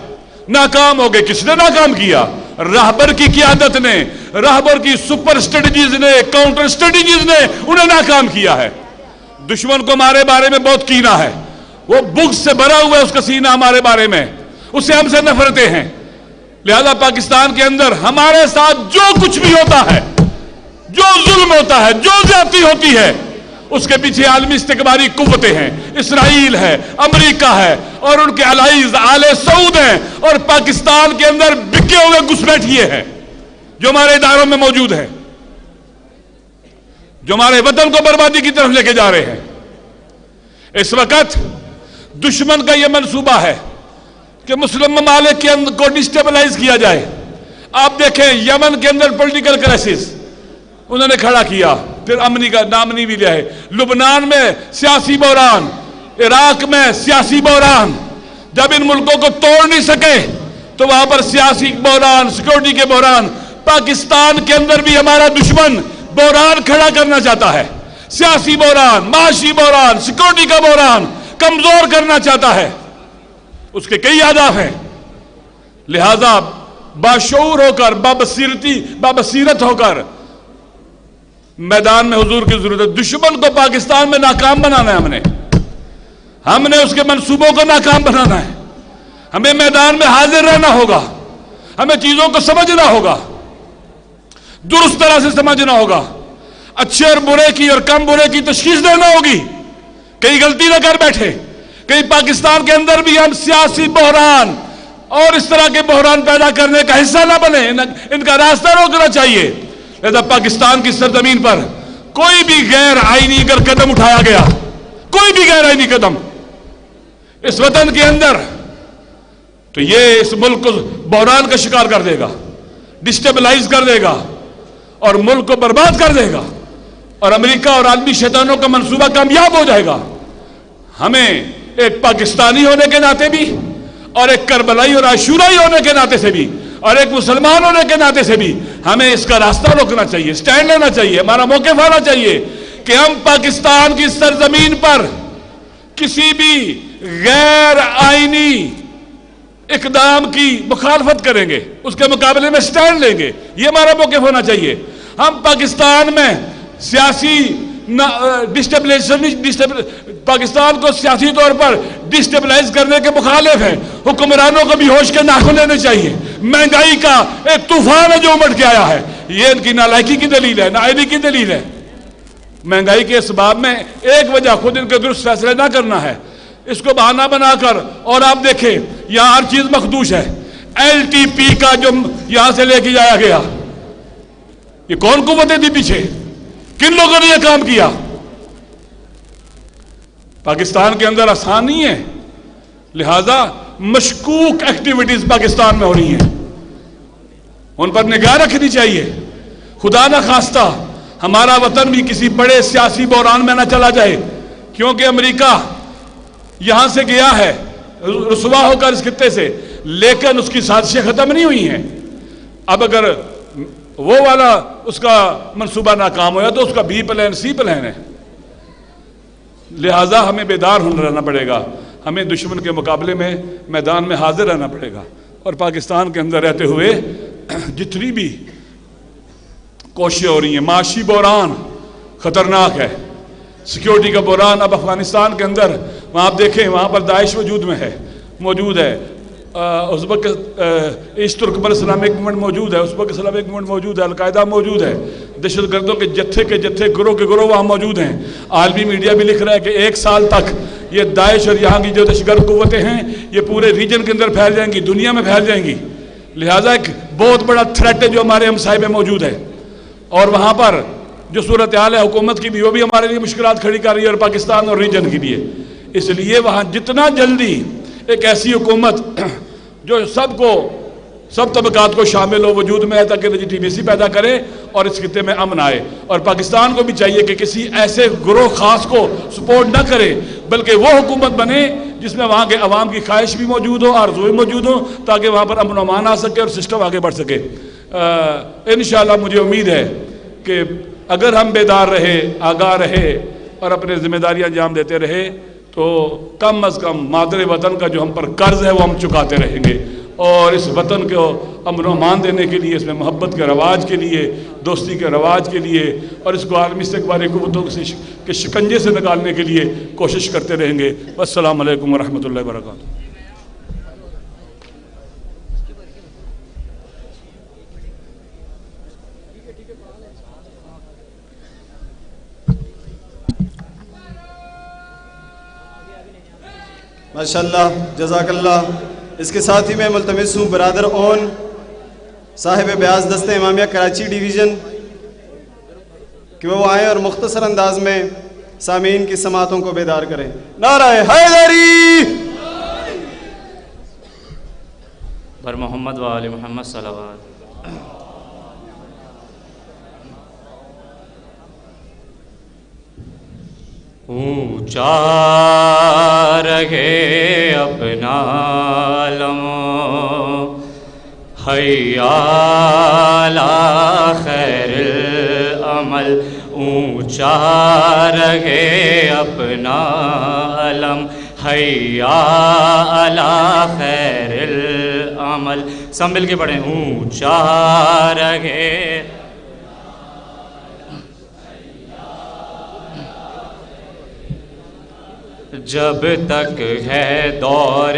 ناکام ہو گئے۔ کس نے ناکام کیا؟ راہبر کی قیادت نے، راہبر کی سپر اسٹریٹجیز نے، کاؤنٹر اسٹریٹجیز نے انہیں ناکام کیا ہے۔ دشمن کو ہمارے بارے میں بہت کینہ ہے، وہ بغض سے بھرا ہوا ہے اس کا سینہ ہمارے بارے میں، اسے ہم سے نفرتیں ہیں۔ لہذا پاکستان کے اندر ہمارے ساتھ جو کچھ بھی ہوتا ہے، جو ظلم ہوتا ہے، جو زیادتی ہوتی ہے، اس کے پیچھے عالمی استکباری قوتیں ہیں، اسرائیل ہے، امریکہ ہے اور ان کے الائز آل سعود ہیں، اور پاکستان کے اندر بکے ہوئے گھسپیٹھیے ہیں جو ہمارے اداروں میں موجود ہیں، جو ہمارے وطن کو بربادی کی طرف لے کے جا رہے ہیں۔ اس وقت دشمن کا یہ منصوبہ ہے کہ مسلم ممالک کے اندر کو ڈسٹیبلائز کیا جائے۔ آپ دیکھیں یمن کے اندر پولیٹیکل کرائسس انہوں نے کھڑا کیا، پھر امنی کا نامنی بھی لیا ہے، لبنان میں سیاسی بحران، عراق میں سیاسی بحران، جب ان ملکوں کو توڑ نہیں سکے تو وہاں پر سیاسی بحران، سیکورٹی کے بحران۔ پاکستان کے اندر بھی ہمارا دشمن بحران کھڑا کرنا چاہتا ہے، سیاسی بحران، معاشی بحران، سیکورٹی کا بحران کمزور کرنا چاہتا ہے، اس کے کئی اہداف ہیں۔ لہذا باشعور ہو کر، بابصیرت ہو کر میدان میں حضور کی ضرورت ہے۔ دشمن کو پاکستان میں ناکام بنانا ہے، ہم نے اس کے منصوبوں کو ناکام بنانا ہے۔ ہمیں میدان میں حاضر رہنا ہوگا، ہمیں چیزوں کو سمجھنا ہوگا، درست طرح سے سمجھنا ہوگا، اچھے اور برے کی اور کم برے کی تشخیص دینا ہوگی، کئی غلطی نہ کر بیٹھے، کہیں پاکستان کے اندر بھی ہم سیاسی بحران اور اس طرح کے بحران پیدا کرنے کا حصہ نہ بنے، ان کا راستہ روکنا چاہیے۔ لہذا پاکستان کی سرزمین پر کوئی بھی غیر آئینی اگر قدم اٹھایا گیا، کوئی بھی غیر آئینی قدم اس وطن کے اندر، تو یہ اس ملک کو بحران کا شکار کر دے گا، ڈسٹیبلائز کر دے گا اور ملک کو برباد کر دے گا، اور امریکہ اور عالمی شیطانوں کا منصوبہ کامیاب ہو جائے گا۔ ہمیں ایک پاکستانی ہونے کے ناطے بھی، اور ایک کربلائی اور عاشورائی ہونے کے ناطے سے بھی، اور ایک مسلمان ہونے کے ناطے سے بھی ہمیں اس کا راستہ روکنا چاہیے، سٹینڈ لینا چاہیے، ہمارا موقف آنا چاہیے کہ ہم پاکستان کی سرزمین پر کسی بھی غیر آئینی اقدام کی مخالفت کریں گے، اس کے مقابلے میں سٹینڈ لیں گے، یہ ہمارا موقف ہونا چاہیے۔ ہم پاکستان میں سیاسی پاکستان کو سیاسی طور پر ڈسٹیبلائز کرنے کے مخالف ہیں۔ حکمرانوں کو بھی ہوش کے ناخن لینے چاہیے۔ مہنگائی کا ایک طوفان ہے جو امٹ کے آیا ہے، یہ ان کی نالائکی کی دلیل ہے، نااہلی کی دلیل ہے۔ مہنگائی کے اسباب میں ایک وجہ خود ان کے درست فیصلے نہ کرنا ہے، اس کو بہانہ بنا کر، اور آپ دیکھیں یہاں ہر چیز مخدوش ہے۔ ایل ٹی پی کا جو یہاں سے لے کے جایا گیا، یہ کون قوتیں تھی پیچھے، کن لوگوں نے یہ کام کیا؟ پاکستان کے اندر آسان نہیں ہے، لہذا مشکوک ایکٹیویٹیز پاکستان میں ہو رہی ہیں، ان پر نگاہ رکھنی چاہیے۔ خدا نہ خواستہ ہمارا وطن بھی کسی بڑے سیاسی بحران میں نہ چلا جائے، کیونکہ امریکہ یہاں سے گیا ہے رسوا ہو کر اس خطے سے، لیکن اس کی سازشیں ختم نہیں ہوئی ہیں۔ اب اگر وہ والا اس کا منصوبہ ناکام ہوا تو اس کا بی پلان سی پلان ہے۔ لہٰذا ہمیں بیدار ہونا رہنا پڑے گا، ہمیں دشمن کے مقابلے میں میدان میں حاضر رہنا پڑے گا، اور پاکستان کے اندر رہتے ہوئے جتنی بھی کوششیں ہو رہی ہیں، معاشی بحران خطرناک ہے، سیکیورٹی کا بحران اب افغانستان کے اندر، وہاں آپ دیکھیں وہاں پر داعش موجود ہے، ایسٹ ترکمن اسلامک موومنٹ موجود ہے، ازبک اسلامک موومنٹ موجود ہے، القاعدہ موجود ہے، دہشت گردوں کے جتھے گروہ کے گروہ وہاں موجود ہیں۔ عالمی میڈیا بھی لکھ رہا ہے کہ 1 سال تک یہ داعش اور یہاں کی جو دہشت گرد قوتیں ہیں یہ پورے ریجن کے اندر پھیل جائیں گی، دنیا میں پھیل جائیں گی۔ لہٰذا ایک بہت بڑا تھریٹ ہے جو ہمارے ہمسائے میں موجود ہے، اور وہاں پر جو صورتحال ہے حکومت کی بھی، وہ بھی ہمارے لیے مشکلات کھڑی کر رہی ہے، اور پاکستان اور ریجن کے لیے۔ اس لیے وہاں جتنا جلدی ایک ایسی حکومت جو سب طبقات کو شامل ہو، وجود میں ہے، تاکہ لیجیٹیمیسی پیدا کرے اور اس خطے میں امن آئے. اور پاکستان کو بھی چاہیے کہ کسی ایسے گروہ خاص کو سپورٹ نہ کرے، بلکہ وہ حکومت بنے جس میں وہاں کے عوام کی خواہش بھی موجود ہو، آرزویں موجود ہوں، تاکہ وہاں پر امن و امان آ سکے اور سسٹم آگے بڑھ سکے. انشاءاللہ مجھے امید ہے کہ اگر ہم بیدار رہے، آگاہ رہے اور اپنے ذمہ داریاں انجام دیتے رہے تو کم از کم مادر وطن کا جو ہم پر قرض ہے وہ ہم چکاتے رہیں گے. اور اس وطن کو امن و امان دینے کے لیے، اس میں محبت کے رواج کے لیے، دوستی کے رواج کے لیے اور اس کو عالمی استقبالی قوتوں کے شکنجے سے نکالنے کے لیے کوشش کرتے رہیں گے. والسلام علیکم ورحمۃ اللہ وبرکاتہ. ماشاءاللہ، جزاک اللہ. اس کے ساتھ ہی میں ملتمس ہوں برادر اون صاحب بیاض دستہ امامیہ کراچی ڈویژن کہ وہ آئیں اور مختصر انداز میں سامعین کی سماعتوں کو بیدار کریں. نعرہ حیدری بر محمد و آل محمد صلوات. اونچا رہے اپنا علم، حی علی خیر العمل. اونچا رہے اپنا علم، حی علی خیر العمل. سب مل کے پڑھیں. اونچا رہے جب تک ہے دور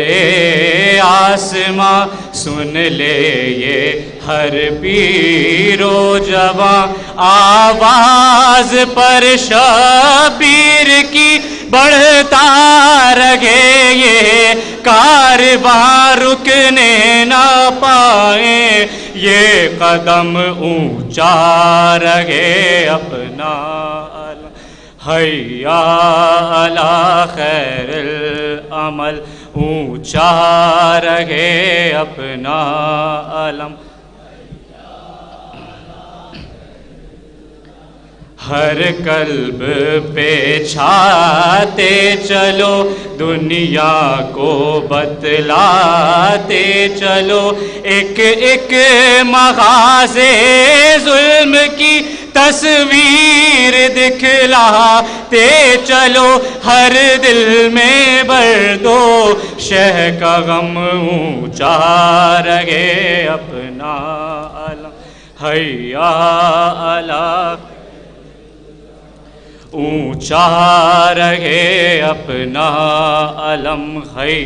آسماں، سن لے یہ ہر پیر و جواں، آواز پر شبیر کی بڑھتا رہے یہ کارواں، رکنے نہ پائیں یہ قدم. اونچا رہے اپنا حی علی خیر العمل. اونچا رہے اپنا علم. ہر قلب پہ چھاتے چلو، دنیا کو بتلاتے چلو، ایک ایک مغازے ظلم کی تصویر دکھلاتے چلو، ہر دل میں بھر دو شہ کا غم. اونچا رہے اپنا علم، حی علی. اونچا رہے اپنا علم، حی.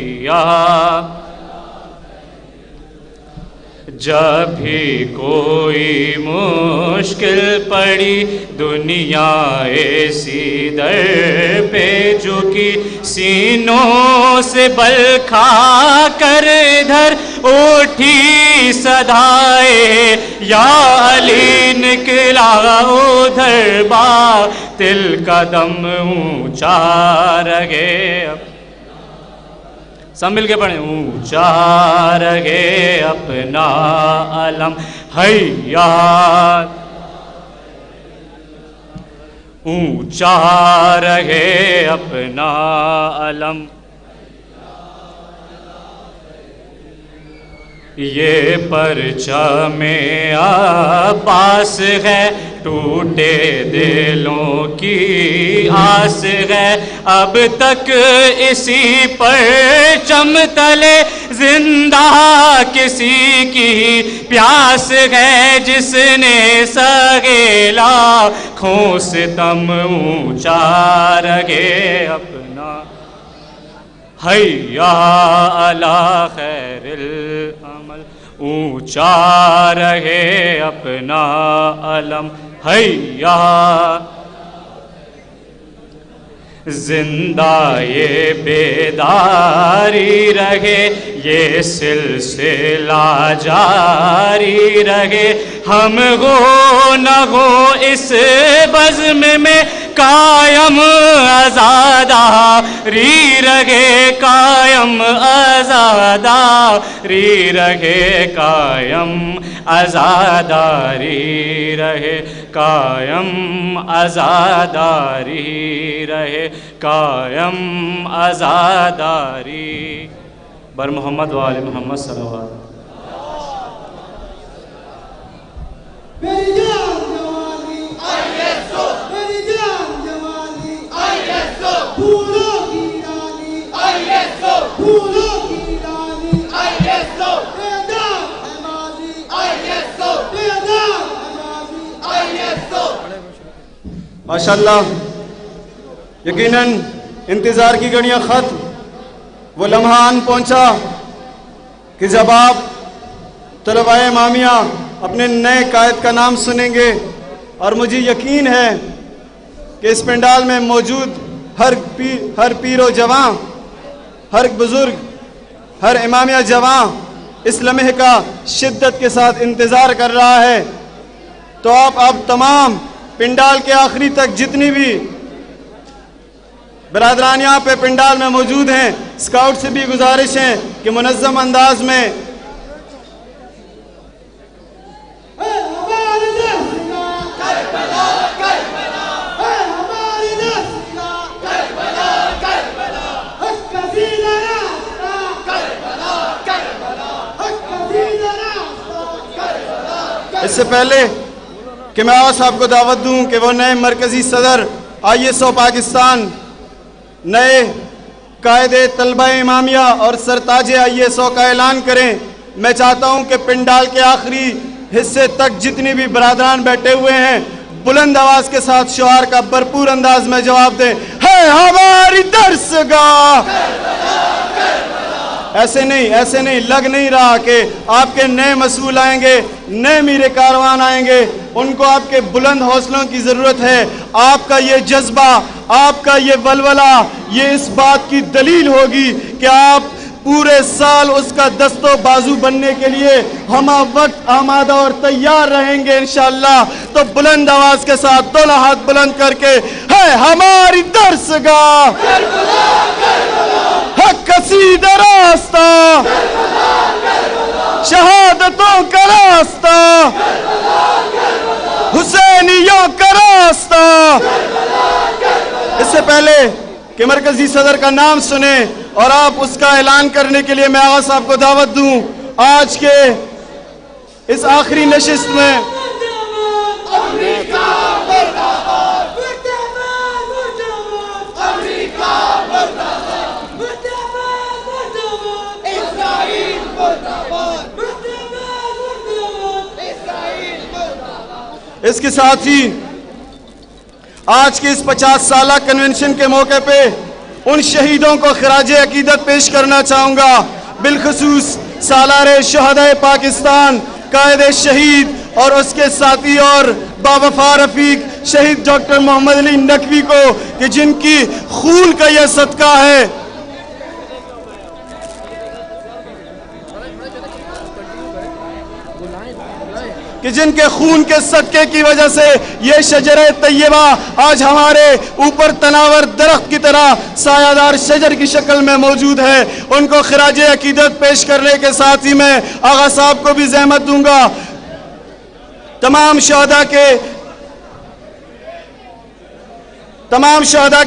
جب بھی کوئی مشکل پڑی، دنیا ایسی در پہ جھکی، سینوں سے بل کھا کر ادھر اٹھی صدائے یا علی، نکلا ادھر باطل کا دم. اونچا رہے سب مل کے پڑھیں. اونچا رہے اپنا علم، حی. اونچا رہے اپنا علم. یہ پرچم عباس ہے، ٹوٹے دلوں کی آس ہے، اب تک اسی پرچم تلے زندہ کسی کی پیاس ہے، جس نے سہے لاکھوں ستم. اونچا رہے اپنا حی علی خیر العمل. اونچا رہے اپنا علم، حی. زندہ یہ بیداری رہے، یہ سلسلہ جاری رہے، ہم ہو نہ ہو اس بزم میں قائم آزادہ ری رہے قائم آزاداری رہے قائم آزاداری رہے قائم آزاداری رہے قائم آزاداری بر محمد و آل محمد صلوات. میری جان جوانی آئیسو، میری جان جوانی آئیسو، پھولوں کی رانی آئیسو، پھولوں کی رانی آئیسو، بیدار ہماری آئیسو، بیدار ہماری آئیسو. ماشاءاللہ یقیناً انتظار کی گھڑیاں ختم، وہ لمحہ آن پہنچا کہ جب آپ طلباء امامیہ اپنے نئے قائد کا نام سنیں گے. اور مجھے یقین ہے کہ اس پنڈال میں موجود ہر پیر و جوان، ہر بزرگ، ہر امامیہ جوان اس لمحے کا شدت کے ساتھ انتظار کر رہا ہے. تو آپ تمام پنڈال کے آخری تک جتنی بھی برادران یہاں پہ پنڈال میں موجود ہیں، اسکاؤٹ سے بھی گزارش ہے کہ منظم انداز میں اس سے پہلے کہ میں آغا صاحب کو دعوت دوں کہ وہ نئے مرکزی صدر ISO پاکستان، نئے قائد طلبہ امامیہ اور سرتاج ISO کا اعلان کریں. میں چاہتا ہوں کہ پنڈال کے آخری حصے تک جتنی بھی برادران بیٹھے ہوئے ہیں بلند آواز کے ساتھ شعار کا بھرپور انداز میں جواب دیں. ہے ہماری درسگاہ. ایسے نہیں لگ نہیں رہا کہ آپ کے نئے مسئول آئیں گے، نئے میرے کاروان آئیں گے. ان کو آپ کے بلند حوصلوں کی ضرورت ہے. آپ کا یہ جذبہ، آپ کا یہ ولولہ، یہ اس بات کی دلیل ہوگی کہ آپ پورے سال اس کا دست و بازو بننے کے لیے ہم وقت آمادہ اور تیار رہیں گے انشاءاللہ. تو بلند آواز کے ساتھ دونوں ہاتھ بلند کر کے ہے ہماری درسگاہ، حق قصیدہ راستہ، شہادتوں کا راستہ، حسینیوں کا راستہ. اس سے پہلے کہ مرکزی صدر کا نام سنیں اور آپ اس کا اعلان کرنے کے لیے میں آغا صاحب کو دعوت دوں آج کے اس آخری نشست میں. اس کے ساتھ ہی آج کے اس 50 سالہ کنونشن کے موقع پہ ان شہیدوں کو خراج عقیدت پیش کرنا چاہوں گا، بالخصوص سالار شہدائے پاکستان قائد شہید اور اس کے ساتھی اور باوفا رفیق شہید ڈاکٹر محمد علی نقوی کو کہ جن کی خون کا یہ صدقہ ہے کہ جن کے خون کے صدقے کی وجہ سے یہ شجر طیبہ آج ہمارے اوپر تناور درخت کی طرح سایہ دار شجر کی شکل میں موجود ہے. ان کو خراج عقیدت پیش کرنے کے ساتھ ہی میں آغا صاحب کو بھی زحمت دوں گا. تمام شہداء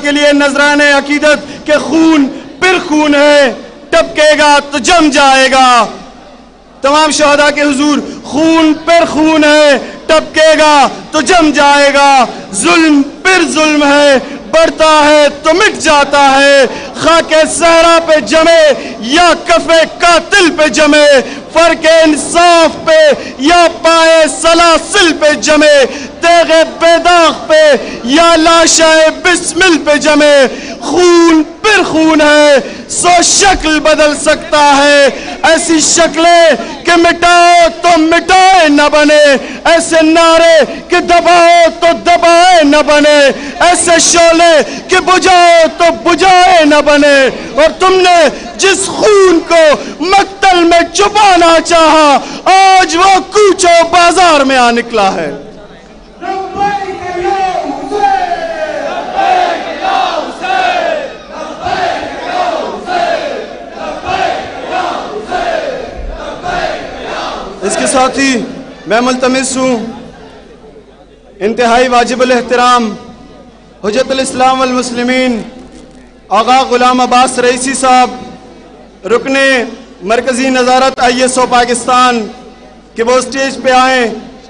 کے لیے نذران عقیدت کہ خون پھر خون ہے، ٹپکے گا تو جم جائے گا. تمام شہداء کے حضور خون پر خون ہے، ٹپکے گا تو جم جائے گا. ظلم پر ظلم ہے، بڑھتا ہے تو مٹ جاتا ہے. خاک صحرا پہ جمے یا کفے قاتل پہ جمے، فرق انصاف پہ یا پائے سلاسل پہ جمے، تیغ بیداغ پہ یا لاشہ بسمل پہ جمے. خون پر خون ہے، سو شکل بدل سکتا ہے. ایسی شکلیں کہ مٹاؤ تو مٹائے نہ بنے، ایسے نعرے کہ دباؤ تو دبائے نہ بنے، ایسے شعلے کہ بجھاؤ تو بجھائے نہ بنے. اور تم نے جس خون کو مقتل میں چھپانا چاہا آج وہ کوچوں بازار میں آ نکلا ہے. ساتھی میں ملتمس ہوں انتہائی واجب الاحترام حجت الاسلام والمسلمین آغا غلام عباس رئیسی صاحب رکن مرکزی نظارت ISO پاکستان کہ وہ اسٹیج پہ آئیں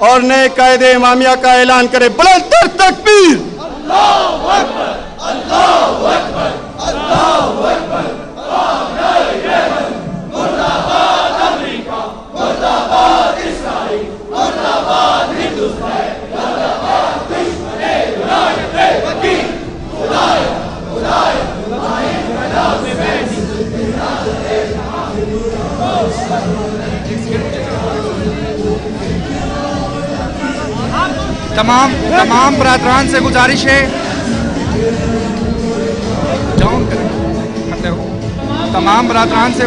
اور نئے قائد امامیہ کا اعلان کریں. بلند تر تکبیر! اللہ اکبر اللہ اکبر اللہ اکبر مرد آباد امریکہ مرد آباد اسرائیل مرد آباد ہندوستان مرد آباد دشمن ولایت وکیل خدایا خدایا تمام برادران سے گزارش ہے تمام برادران سے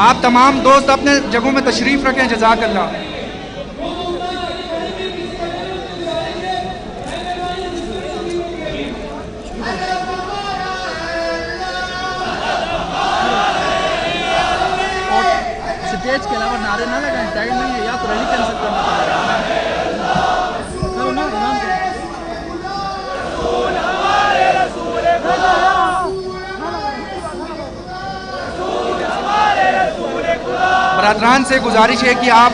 آپ تمام دوست اپنے جگہوں میں تشریف رکھیں. جزاک اللہ. اسٹیج کے علاوہ نعرے نہ لگائیں, ٹائم نہیں ہے, یا تو ریلی کینسل کرنا پڑے گا. برادران سے گزارش ہے کہ آپ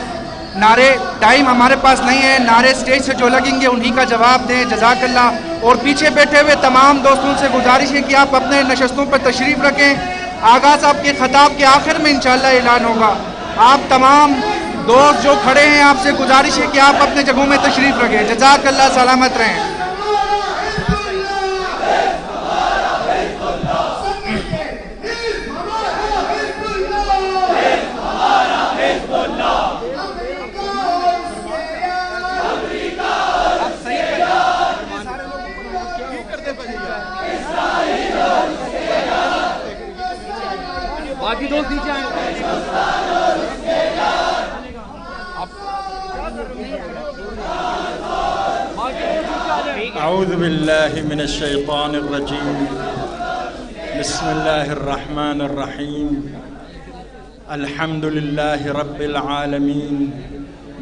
نعرے, ٹائم ہمارے پاس نہیں ہے, نعرے اسٹیج سے جو لگیں گے انہی کا جواب دیں. جزاک اللہ. اور پیچھے بیٹھے ہوئے تمام دوستوں سے گزارش ہے کہ آپ اپنے نشستوں پر تشریف رکھیں. آغا صاحب کے خطاب کے آخر میں انشاءاللہ اعلان ہوگا. آپ تمام دوست جو کھڑے ہیں آپ سے گزارش ہے کہ آپ اپنے جگہوں میں تشریف رکھیں. جزاک اللہ. سلامت رہیں. باقی دوست نیچے آئیں. اعوذ باللہ من الشیطان الرجیم. بسم اللہ الرحمن الرحیم. الحمد للہ رب العالمین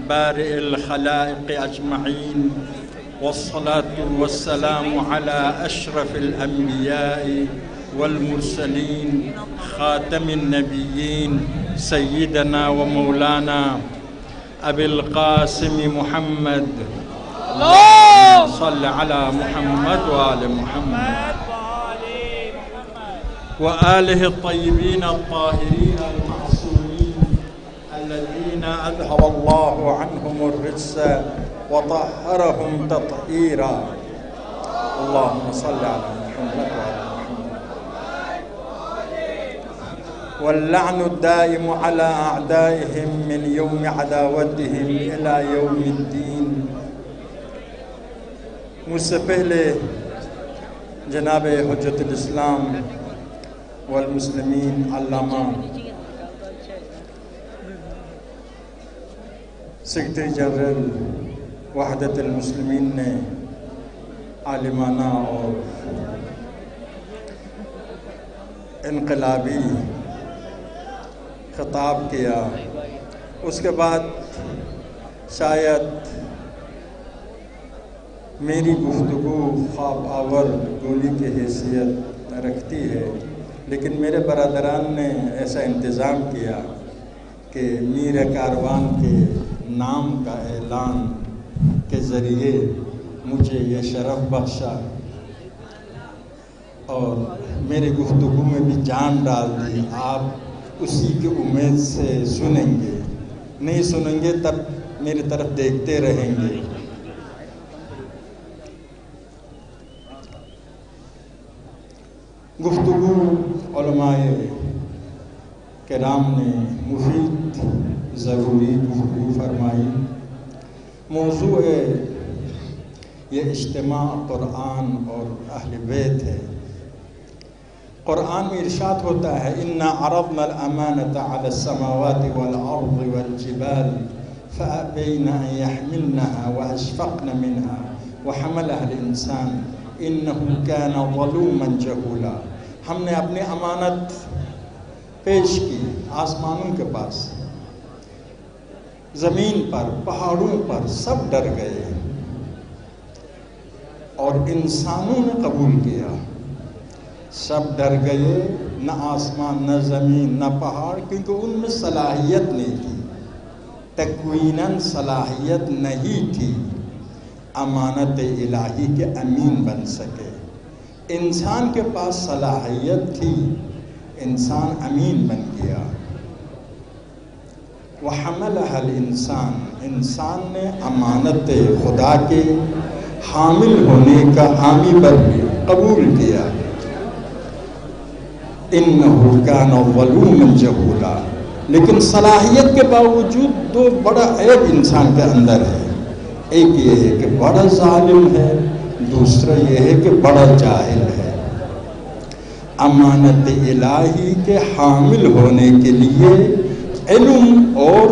بارئ الخلائق اجمعین والصلاة والسلام على اشرف الانبیاء والمرسلین خاتم النبیین سیدنا و مولانا ابی القاسم محمد صلی علی محمد وآل محمد وآلہ الطیبین الطاہرین المعصومین الذین اذهب اللہ عنہم الرجس وطہرہم تطہیرا. اللہم صلی علی محمد وآل محمد. واللعن الدائم على أعدائهم من يوم عداوتهم إلى يوم الدين. مجھ سے پہلے جناب حجت الاسلام والمسلمین علامہ سیکرٹری جنرل وحدت المسلمین نے عالمانہ اور انقلابی خطاب کیا. اس کے بعد شاید میری گفتگو خواب آور گولی کی حیثیت رکھتی ہے، لیکن میرے برادران نے ایسا انتظام کیا کہ میر کاروان کے نام کا اعلان کے ذریعے مجھے یہ شرف بخشا اور میری گفتگو میں بھی جان ڈال دی. آپ اسی کی امید سے سنیں گے، نہیں سنیں گے تب میری طرف دیکھتے رہیں گے. گفتگو علماء کرام نے مفید ضروری گفتگو فرمائی. موضوع یہ اجتماع قرآن اور اہل بیت ہے. قرآن میں ارشاد ہوتا ہے اِنَّا عَرَضْنَا الْأَمَانَةَ عَلَى السَّمَاوَاتِ وَالْأَرْضِ وَالْجِبَالِ فَأَبَيْنَ أَن يَحْمِلْنَهَا وَأَشْفَقْنَ مِنْهَا وَحَمَلَهَا الْإِنسَانُ إِنَّهُ كَانَ ظَلُومًا جَهُولًا. ہم نے اپنی امانت پیش کی آسمانوں کے پاس، زمین پر، پہاڑوں پر سب ڈر گئے اور انسانوں نے قبول کیا. سب ڈر گئے، نہ آسمان نہ زمین نہ پہاڑ، کیونکہ ان میں صلاحیت نہیں تھی، تکویناً صلاحیت نہیں تھی امانت الہی کے امین بن سکے. انسان کے پاس صلاحیت تھی، انسان امین بن گیا. وَحَمَلَهَا الْإِنسان، انسان نے امانت خدا کے حامل ہونے کا حامی بن قبول کیا. إِنَّهُ كَانَ ظَلُومًا جَهُولًا، لیکن صلاحیت کے باوجود دو بڑا عیب انسان کے اندر ہے. ایک یہ ہے کہ بڑا ظالم ہے، دوسرا یہ ہے کہ بڑا جاہل ہے. امانت الہی کے حامل ہونے کے لیے علم اور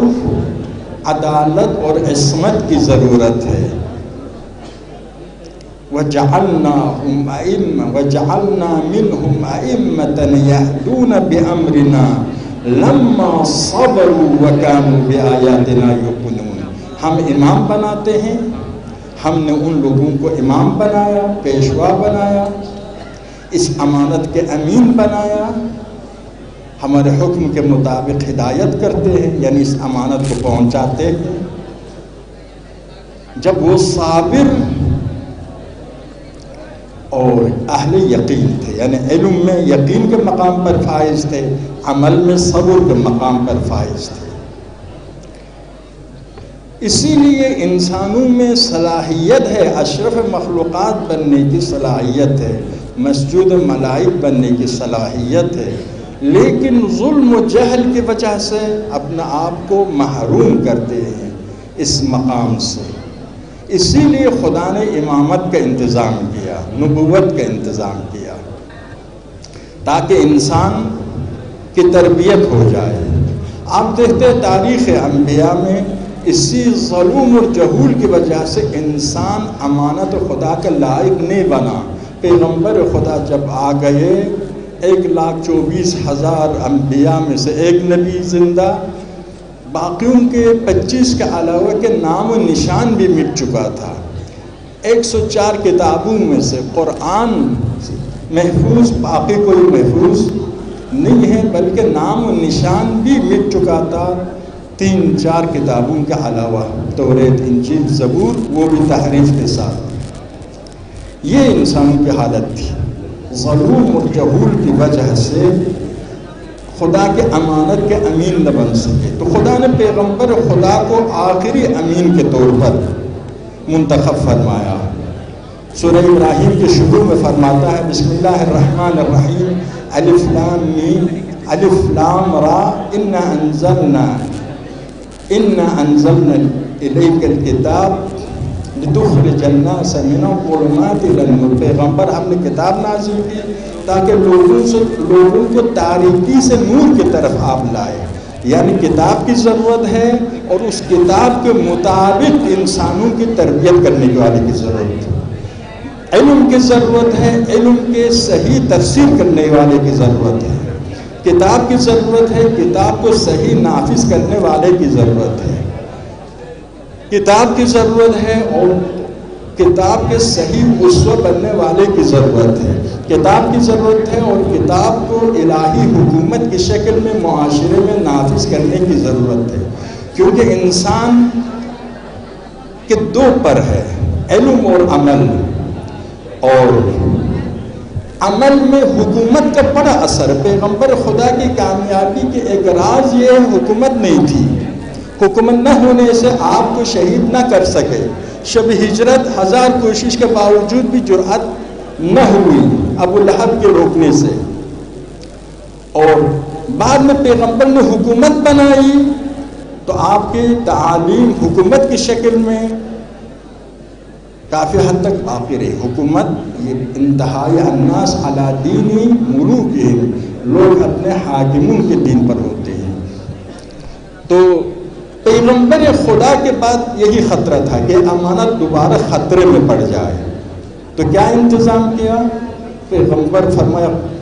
عدالت اور عصمت کی ضرورت ہے. وَجَعَلْنَاهُمْ أَئِمَّةً وَجَعَلْنَا مِنْهُمْ أَئِمَّةً يَهْدُونَ بِأَمْرِنَا لَمَّا صَبَرُوا وَكَانُوا بِآيَاتِنَا يُوقِنُونَ. ہم امام بناتے ہیں، ہم نے ان لوگوں کو امام بنایا، پیشوا بنایا، اس امانت کے امین بنایا، ہمارے حکم کے مطابق ہدایت کرتے ہیں، یعنی اس امانت کو پہنچاتے ہیں. جب وہ صابر اور اہل یقین تھے، یعنی علم میں یقین کے مقام پر فائز تھے، عمل میں صبر کے مقام پر فائز تھے. اسی لیے انسانوں میں صلاحیت ہے، اشرف مخلوقات بننے کی صلاحیت ہے، مسجود ملائک بننے کی صلاحیت ہے، لیکن ظلم و جہل کی وجہ سے اپنا آپ کو محروم کرتے ہیں اس مقام سے. اسی لیے خدا نے امامت کا انتظام کیا، نبوت کا انتظام کیا، تاکہ انسان کی تربیت ہو جائے. آپ دیکھتے ہیں تاریخ انبیاء میں اسی ظلم اور جہول کی وجہ سے انسان امانت خدا کا لائق نہیں بنا. پیغمبر خدا جب آ گئے 1,24,000 انبیاء میں سے ایک نبی زندہ، باقیوں کے 25 کے علاوہ کے نام و نشان بھی مٹ چکا تھا. 104 کتابوں میں سے قرآن محفوظ، باقی کوئی محفوظ نہیں ہے، بلکہ نام و نشان بھی مٹ چکا تھا 3-4 کتابوں کے علاوہ، توریت، انجیل، زبور، وہ بھی تحریف کے ساتھ. یہ انسانوں کی حالت تھی. ظلم اور جہول کی وجہ سے خدا کے امانت کے امین نہ بن سکے، تو خدا نے پیغمبر خدا کو آخری امین کے طور پر منتخب فرمایا. سورہ ابراہیم کے شروع میں فرماتا ہے بسم اللہ الرحمن الرحیم الف لام میم الف لام را انا انزلنا الیک الکتاب لتخرج الناس من الظلمات الى النور. پیغمبر ہم نے کتاب نازل کی تاکہ لوگوں کو تاریکی سے نور کی طرف آپ لائے. یعنی کتاب کی ضرورت ہے، اور اس کتاب کے مطابق انسانوں کی تربیت کرنے والے کی ضرورت ہے. علم کی ضرورت ہے، علم کے صحیح تفسیر کرنے والے کی ضرورت ہے. کتاب کی ضرورت ہے، کتاب کو صحیح نافذ کرنے والے کی ضرورت ہے. کتاب کی ضرورت ہے اور کتاب کے صحیح اسوہ بننے والے کی ضرورت ہے. کتاب کی ضرورت ہے اور کتاب کو الہی حکومت کی شکل میں معاشرے میں نافذ کرنے کی ضرورت ہے. کیونکہ انسان کے دو پر ہے، علم اور عمل. اور عمل میں حکومت کا بڑا اثر. پیغمبر خدا کی کامیابی کے ایک راز یہ حکومت نہیں تھی. حکومت نہ ہونے سے آپ کو شہید نہ کر سکے. شب ہجرت 1000 کوشش کے باوجود بھی جرأت نہ ہوئی ابو لہب کے روکنے سے. اور بعد میں پیغمبر نے حکومت بنائی تو آپ کی تعلیم حکومت کی شکل میں کافی حد تک باقی رہی. حکومت یہ انتہائی الناس علی دین ملوکہم، لوگ اپنے حاکموں کے دین پر ہوتے ہیں. تو پیغمبر خدا کے بعد یہی خطرہ تھا کہ امانت دوبارہ خطرے میں پڑ جائے. تو کیا انتظام کیا؟ پیغمبر فرمایا،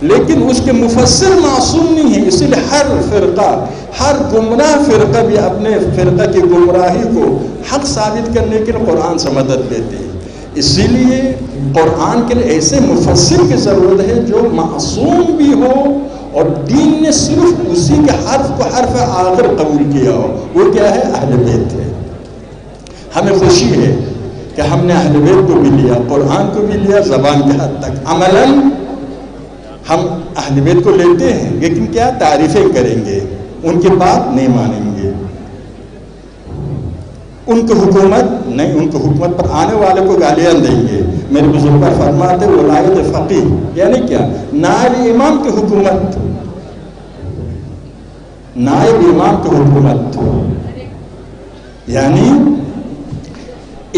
لیکن اس کے مفسر معصوم نہیں ہیں، اسی لیے ہر فرقہ، ہر گمراہ فرقہ بھی اپنے فرقہ کی گمراہی کو حق ثابت کرنے کے لیے قرآن سے مدد لیتے ہیں۔ اسی لیے قرآن کے لیے ایسے مفسر کی ضرورت ہے جو معصوم بھی ہو اور دین نے صرف اسی کے حرف کو حرف آخر قبول کیا ہو، وہ کیا ہے؟ اہل بیت ہے۔ ہمیں خوشی ہے کہ ہم نے اہل بیت کو بھی لیا، قرآن کو بھی لیا، زبان کے حد تک۔ عملاً ہم اہل بیت کو لیتے ہیں، لیکن کیا تعریفیں کریں گے، ان کی بات نہیں مانیں گے، ان کو حکومت نہیں، ان کو حکومت پر آنے والے کو گالیاں دیں گے۔ میرے بزرگ پر فرماتے ولایت فقیہ یعنی کیا؟ نائب امام کی حکومت، نائب امام کی حکومت یعنی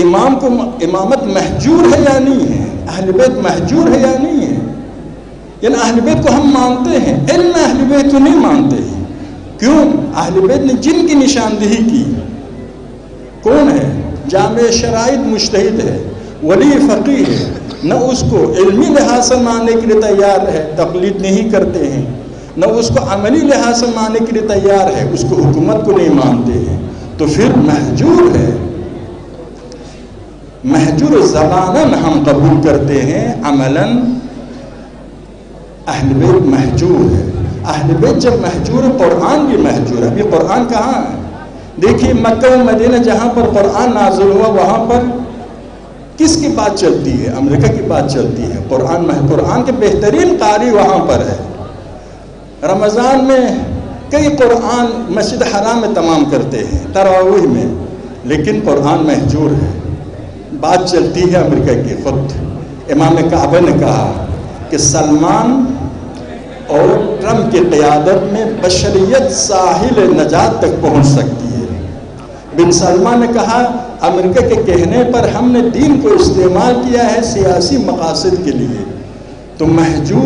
امام کو امامت محجور ہے یا نہیں ہے، اہل بیت محجور ہے یا نہیں ہے؟ یعنی اہل بیت کو ہم مانتے ہیں، علم اہل بیت کو نہیں مانتے ہیں۔ کیوں؟ اہل بیت نے جن کی نشاندہی کی، کون ہے؟ جامع شرائط مجتہد ہے، ولی فقیہ ہے، نہ اس کو علمی لحاظ سے ماننے کے لیے تیار ہے، تقلید نہیں کرتے ہیں، نہ اس کو عملی لحاظ سے ماننے کے لیے تیار ہے، اس کو حکومت کو نہیں مانتے ہیں، تو پھر محجور ہے۔ محجور زباناً ہم قبول کرتے ہیں، عملاً اہل بیت محجور ہے۔ اہل بیت جب محجور ہے، قرآن بھی محجور ہے۔ ابھی قرآن کہاں ہے؟ دیکھیے مکہ و مدینہ جہاں پر قرآن نازل ہوا وہاں پر کس کی بات چلتی ہے؟ امریکہ کی بات چلتی ہے۔ قرآن کے بہترین قاری وہاں پر ہے۔ رمضان میں کئی قرآن مسجد حرام میں تمام کرتے ہیں، تراویح میں، لیکن قرآن محجور ہے۔ بات چلتی ہے امریکہ کی۔ خود امام کعبہ نے کہا کہ سلمان اور ٹرمپ کی قیادت میں بشریت ساحل نجات تک پہنچ سکتی ہے۔ بن سلمان نے کہا امریکہ کے کہنے پر ہم نے دین کو استعمال کیا ہے سیاسی مقاصد کے لیے، تو محجور